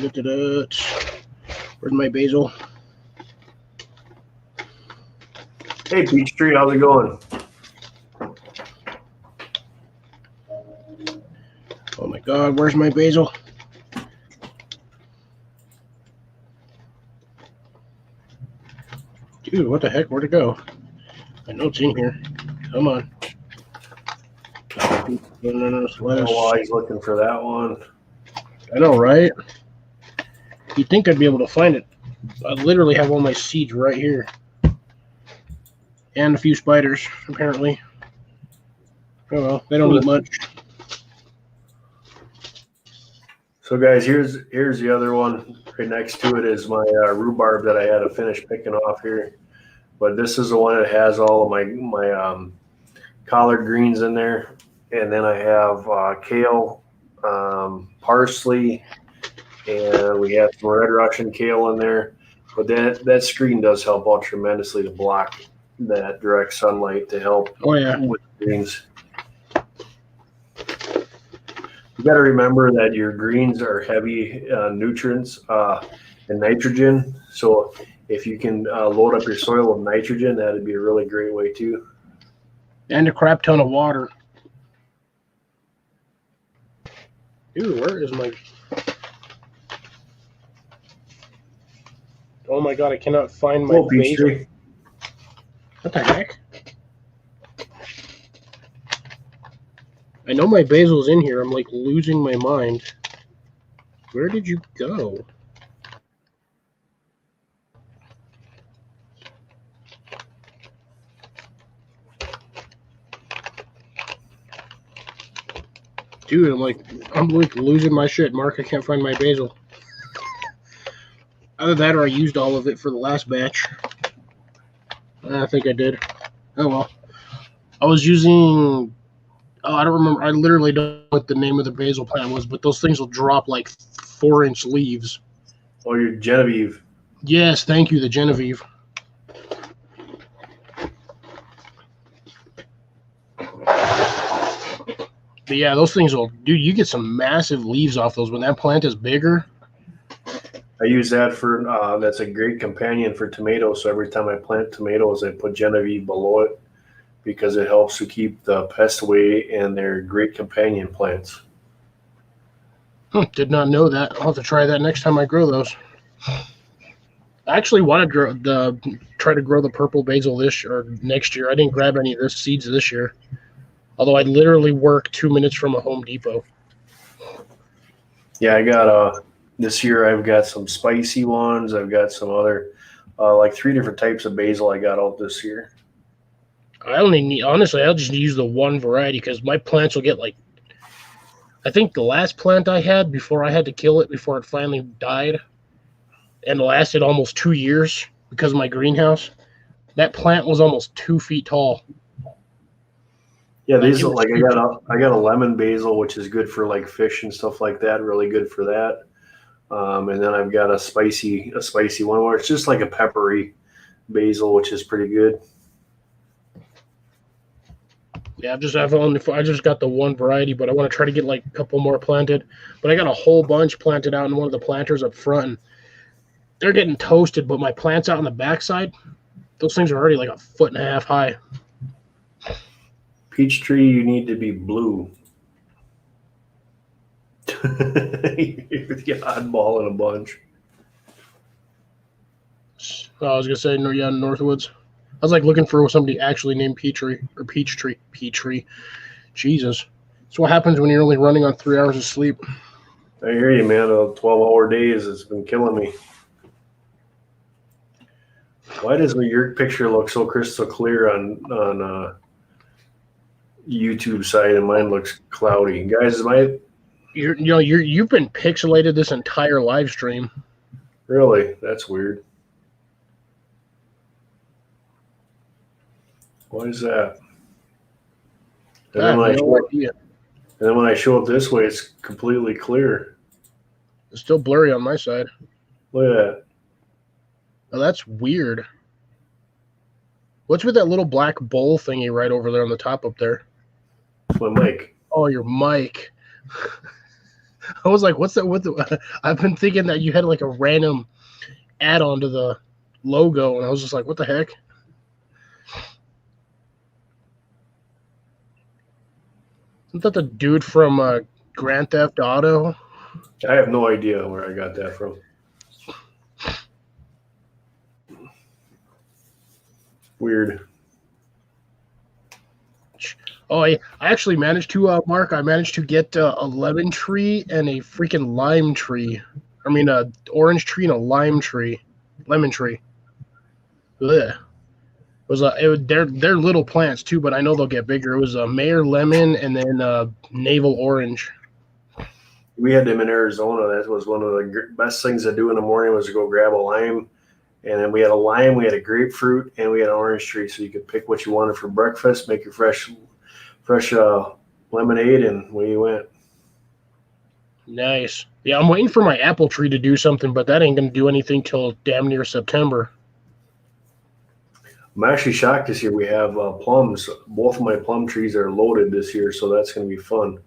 my basil? Hey, Peachtree, how's it going? Oh my God, where's my basil? Dude, what the heck? Where'd it go? I know it's in here. Come on. I don't know why he's looking for that one. I know, right? You'd think I'd be able to find it. I literally have all my seeds right here. And a few spiders, apparently. Oh well, they don't eat much. So guys, here's the other one. Right next to it is my rhubarb that I had to finish picking off here. But this is the one that has all of my collard greens in there. And then I have kale, parsley, and we have some red Russian kale in there. But that screen does help out tremendously to block that direct sunlight to help with the greens. You got to remember that your greens are heavy nutrients and nitrogen. So if you can load up your soil with nitrogen, that'd be a really great way too. And a crap ton of water. Dude, where is my... Oh my god, I cannot find my Peach basil. tree. What the heck? I know my basil's in here. I'm like losing my mind. Where did you go? Dude, I'm like losing my shit, Mark. I can't find my basil. Either that or I used all of it for the last batch. I think I did. Oh well. I was using... Oh, I don't remember. I literally don't know what the name of the basil plant was, but those things will drop like 4-inch leaves. Oh, your Genevieve. Yes, thank you, the Genevieve. But yeah, those things will... Dude, you get some massive leaves off those when that plant is bigger. I use that for, that's a great companion for tomatoes. So every time I plant tomatoes, I put Genevieve below it because it helps to keep the pest away, and they're great companion plants. Did not know that. I'll have to try that next time I grow those. I actually want to try to grow the purple basil next year. I didn't grab any of the seeds this year. Although I literally work 2 minutes from a Home Depot. Yeah, I got this year I've got some spicy ones. I've got some other like 3 different types of basil I got out this year. Honestly, I'll just use the one variety because my plants will get like, I think the last plant I had before I had to kill it before it finally died and lasted almost 2 years because of my greenhouse. That plant was almost 2 feet tall. Yeah, these are like I got a lemon basil, which is good for like fish and stuff like that. Really good for that. And then I've got a spicy one where it's just like a peppery basil, which is pretty good. Yeah, I just got the one variety, but I want to try to get like a couple more planted. But I got a whole bunch planted out in one of the planters up front. And they're getting toasted, but my plants out on the backside, those things are already like 1.5 foot high. Peach tree, you need to be blue. You're the oddball in a bunch. I was gonna say, yeah, Northwoods. I was like looking for somebody actually named Petrie or Petrie. Jesus, that's what happens when you're only running on 3 hours of sleep. I hear you, man. 12-hour days has been killing me. Why does your picture look so crystal clear on YouTube side and mine looks cloudy? Guys, you've been pixelated this entire live stream. Really? That's weird. Why is that? And then when I show it this way, it's completely clear. It's still blurry on my side. Look at that. Oh, that's weird. What's with that little black bowl thingy right over there on the top up there? It's my mic. Oh, your mic. I was like, what's that? I've been thinking that you had like a random add-on to the logo, and I was just like, what the heck? Isn't that the dude from Grand Theft Auto? I have no idea where I got that from. Weird. Oh, I actually managed to, Mark, I managed to get a lemon tree and a freaking lime tree. I mean, a orange tree and a lemon tree. Ugh. They're little plants too, but I know they'll get bigger. It was a Mayor lemon and then navel orange. We had them in Arizona. That was one of the best things to do in the morning was to go grab a lime. And then we had a lime, we had a grapefruit, and we had an orange tree. So you could pick what you wanted for breakfast, make your fresh lemonade, and away you went. Nice. Yeah, I'm waiting for my apple tree to do something, but that ain't going to do anything till damn near September. I'm actually shocked this year we have plums. Both of my plum trees are loaded this year, so that's going to be fun.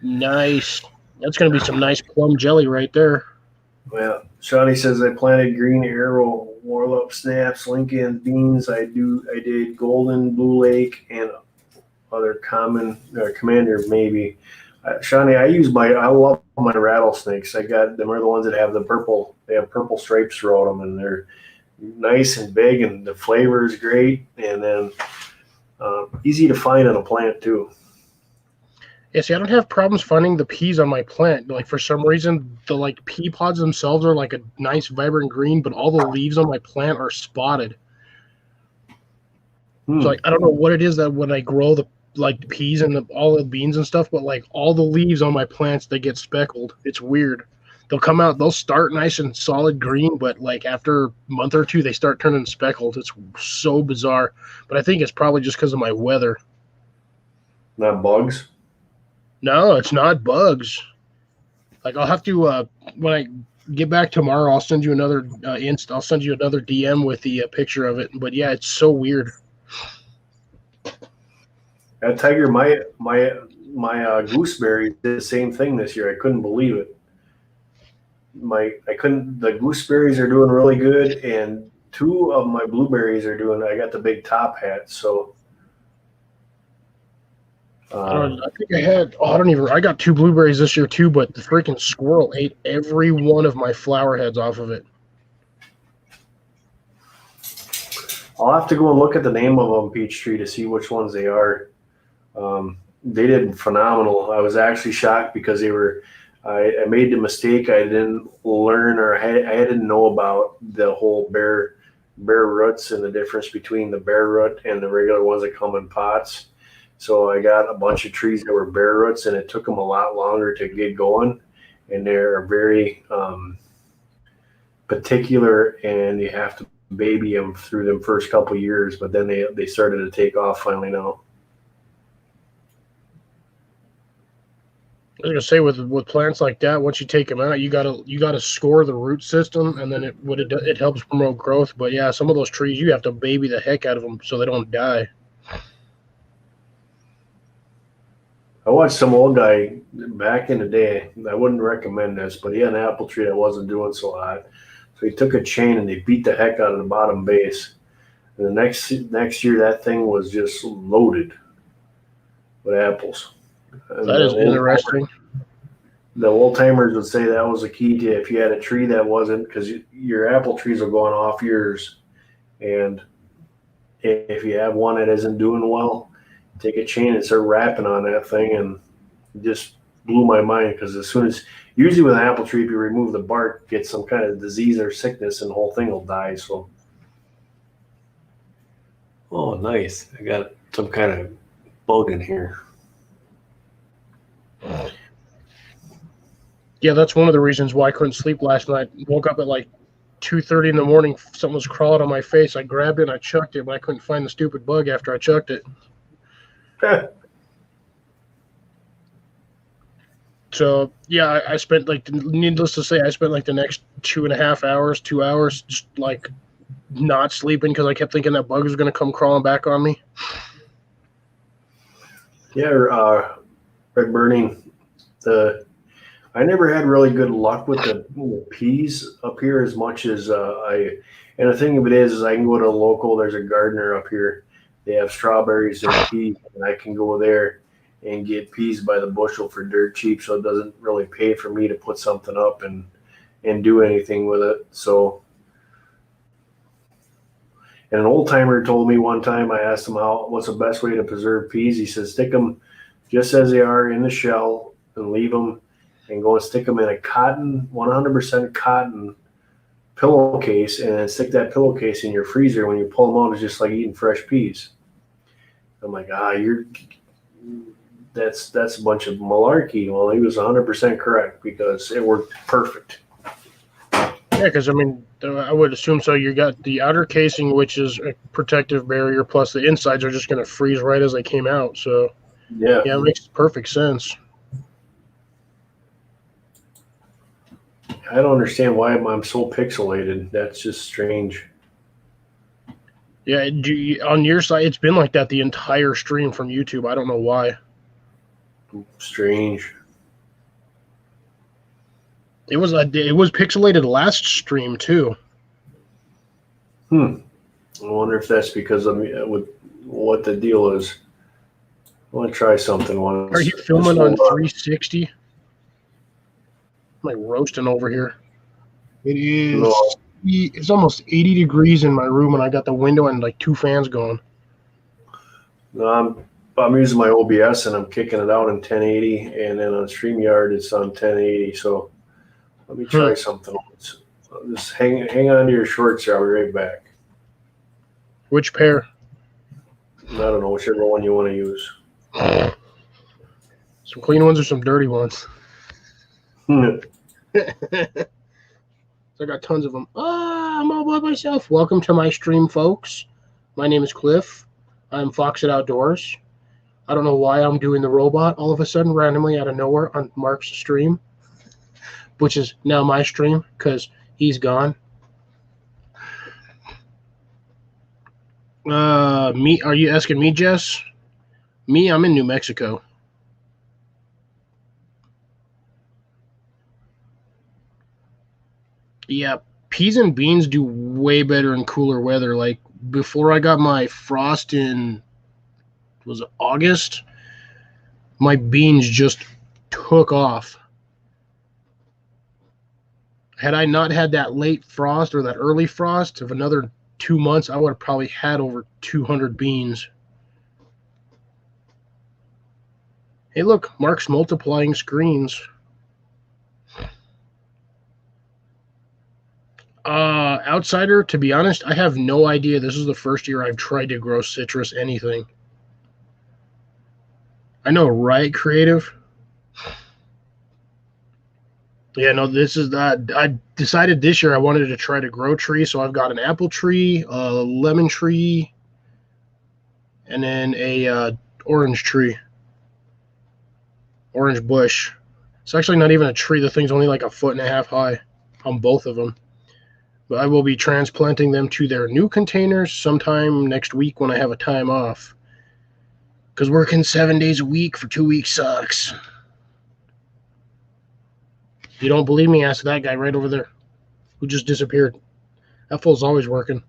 Nice. That's going to be some nice plum jelly right there. Well, Shawnee says I planted green arrow, warlock snaps, Lincoln beans. I did golden, blue lake, and other common commander maybe. Shawnee, I love my rattlesnakes. I got them are the ones that have the purple. They have purple stripes throughout them, and they're nice and big, and the flavor is great, and then easy to find on a plant too. Yeah, see, I don't have problems finding the peas on my plant. Like for some reason, the like pea pods themselves are like a nice vibrant green, but all the leaves on my plant are spotted. So like I don't know what it is that when I grow the peas and all the beans and stuff, but like all the leaves on my plants they get speckled. It's weird. They'll come out, they'll start nice and solid green, but like after a month or two they start turning speckled. It's so bizarre. But I think it's probably just because of my weather. Not bugs. No, it's not bugs. Like I'll have to when I get back tomorrow, I'll send you another I'll send you another DM with the picture of it. But yeah, it's so weird. Tiger, my gooseberry did the same thing this year. I couldn't believe it. The gooseberries are doing really good, and 2 of my blueberries are doing. I got the big top hat, so. I think I got 2 blueberries this year too, but the freaking squirrel ate every one of my flower heads off of it. I'll have to go and look at the name of them, Peachtree, to see which ones they are. They did phenomenal. I was actually shocked because I made the mistake. I didn't learn or I didn't know about the whole bare roots and the difference between the bare root and the regular ones that come in pots. So I got a bunch of trees that were bare roots, and it took them a lot longer to get going. And they're very particular, and you have to baby them through them first couple of years. But then they started to take off finally now. I was gonna say with plants like that, once you take them out, you gotta score the root system, and then it helps promote growth. But yeah, some of those trees you have to baby the heck out of them so they don't die. I watched some old guy back in the day. I wouldn't recommend this, but he had an apple tree that wasn't doing so hot. So he took a chain and they beat the heck out of the bottom base. And the next year, that thing was just loaded with apples. And that is interesting. The old timers would say that was the key to if you had a tree that wasn't, because your apple trees are going off yours. And if you have one that isn't doing well, take a chain and start wrapping on that thing, and it just blew my mind because usually with an apple tree, if you remove the bark, get some kind of disease or sickness, and the whole thing will die. So, oh, nice! I got some kind of bug in here. Yeah, that's one of the reasons why I couldn't sleep last night. Woke up at like 2:30 in the morning. Something was crawling on my face. I grabbed it and I chucked it, but I couldn't find the stupid bug after I chucked it. So yeah, I spent needless to say, I spent like the next 2.5 hours, 2 hours, just like not sleeping because I kept thinking that bug was going to come crawling back on me. Yeah, red burning. I never had really good luck with the peas up here as much as and the thing of it is I can go to a local. There's a gardener up here. They have strawberries and peas, and I can go there and get peas by the bushel for dirt cheap, so it doesn't really pay for me to put something up and do anything with it. So, and an old timer told me one time, I asked him what's the best way to preserve peas. He says stick them just as they are in the shell and leave them, and go and stick them in a 100% cotton pillowcase, and then stick that pillowcase in your freezer. When you pull them out, it's just like eating fresh peas. I'm like, that's a bunch of malarkey. Well, he was 100% correct because it worked perfect. Yeah, because I mean, I would assume so. You got the outer casing, which is a protective barrier, plus the insides are just going to freeze right as they came out. So yeah, it makes perfect sense. I don't understand why I'm so pixelated. That's just strange. Yeah, on your side, it's been like that the entire stream from YouTube. I don't know why. Strange. It was pixelated last stream too. I wonder if that's because of with what the deal is. I want to try something once. Are you filming on 360? I'm like roasting over here. It is. No. It's almost 80 degrees in my room, and I got the window and like 2 fans going. No, I'm using my OBS and I'm kicking it out in 1080, and then on StreamYard it's on 1080. So let me try something else. Just hang on to your shorts. I'll be right back. Which pair? I don't know, whichever one you want to use. Some clean ones or some dirty ones? I got tons of them. I'm all by myself. Welcome to my stream, folks. My name is Cliff. I'm Foxit Outdoors. I don't know why I'm doing the robot all of a sudden, randomly out of nowhere on Mark's stream, which is now my stream because he's gone. Me? Are you asking me, Jess? Me? I'm in New Mexico. Yeah, peas and beans do way better in cooler weather. Like before I got my frost in, was it August? My beans just took off. Had I not had that late frost or that early frost of another 2 months, I would have probably had over 200 beans. Hey, look, Mark's multiplying screens. Outsider, to be honest, I have no idea. This is the first year I've tried to grow citrus anything. I know, right, Creative? Yeah, no, this is that. I decided this year I wanted to try to grow trees, so I've got an apple tree, a lemon tree, and then a orange tree. Orange bush. It's actually not even a tree. The thing's only like 1.5 feet high on both of them. But I will be transplanting them to their new containers sometime next week when I have a time off. Because working 7 days a week for 2 weeks sucks. If you don't believe me, ask that guy right over there who just disappeared. That fool's always working.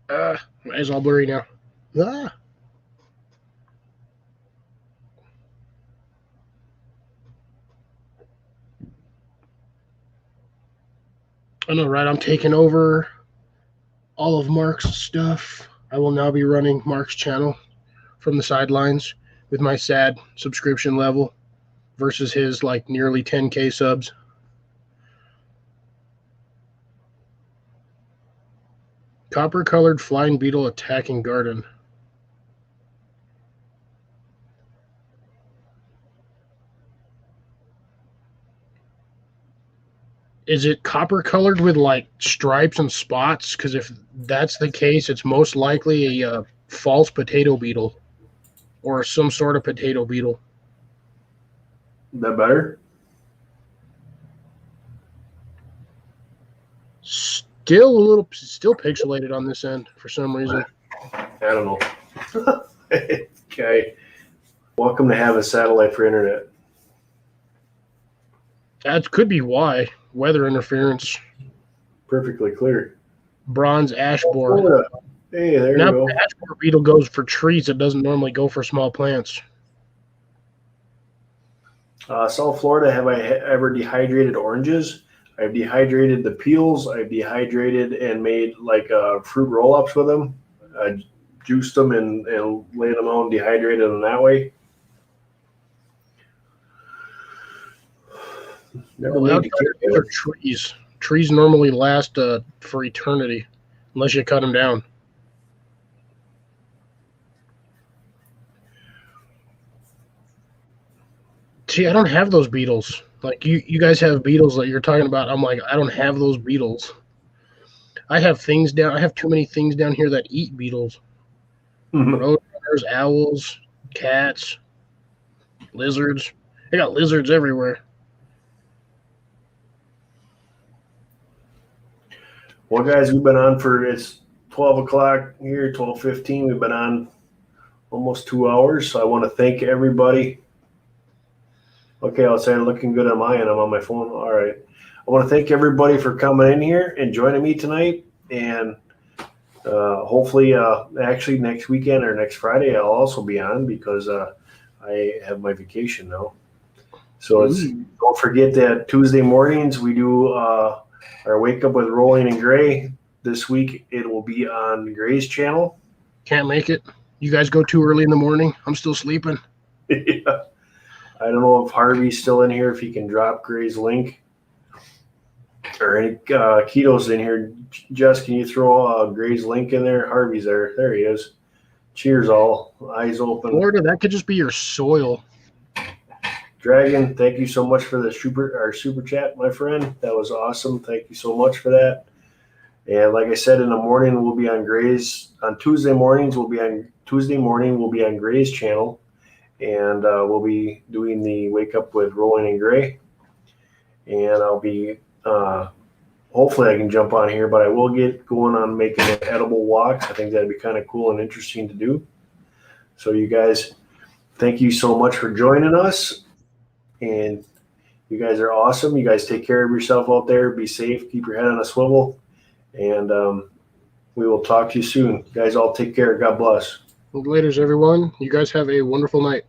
My eyes all blurry now. I know, right? I'm taking over all of Mark's stuff. I will now be running Mark's channel from the sidelines with my sad subscription level versus his like nearly 10K subs. Copper-colored flying beetle attacking garden. Is it copper-colored with like stripes and spots? Because if that's the case, it's most likely a false potato beetle or some sort of potato beetle. Is that better? Still pixelated on this end for some reason. I don't know. Okay. Welcome to have a satellite for internet. That could be why. Weather interference. Perfectly clear. Bronze ash borer. Florida. Hey, there Now, you go. the ash borer beetle goes for trees. It doesn't normally go for small plants. South Florida, have I ever dehydrated oranges? I've dehydrated the peels. I've dehydrated and made like fruit roll-ups with them. I juiced them and laid them out and dehydrated them that way. Never Well, made these are trees. Trees normally last for eternity unless you cut them down. See, I don't have those beetles. Like you guys have beetles that you're talking about. I'm like, I don't have those beetles. I have things down. I have too many things down here that eat beetles. Roadrunners, owls, cats, lizards. I got lizards everywhere. Well, guys, we've been on it's 12 o'clock here, 12:15. We've been on almost 2 hours. So I want to thank everybody Okay, outside looking good on my end. I'm on my phone. All right. I want to thank everybody for coming in here and joining me tonight. And hopefully, actually next weekend or next Friday, I'll also be on because I have my vacation now. So don't forget that Tuesday mornings we do our Wake Up with Rolling and Gray. This week it will be on Gray's channel. Can't make it. You guys go too early in the morning. I'm still sleeping. Yeah. I don't know if Harvey's still in here, if he can drop Gray's link. Or any ketos in here. Jess, can you throw Gray's link in there? Harvey's there. There he is. Cheers, all. Eyes open. Florida, that could just be your soil. Dragon, thank you so much for the super chat, my friend. That was awesome. Thank you so much for that. And like I said, in the morning we'll be on Gray's. On Tuesday morning we'll be on Gray's channel, and we'll be doing the Wake Up with Rolling and Gray. And I'll be hopefully I can jump on here, but I will get going on making edible walks. I think that'd be kind of cool and interesting to do. So you guys, thank you so much for joining us. And you guys are awesome. You guys take care of yourself out there. Be safe. Keep your head on a swivel. And we will talk to you soon. You guys all take care. God bless. Well, laters, everyone. You guys have a wonderful night.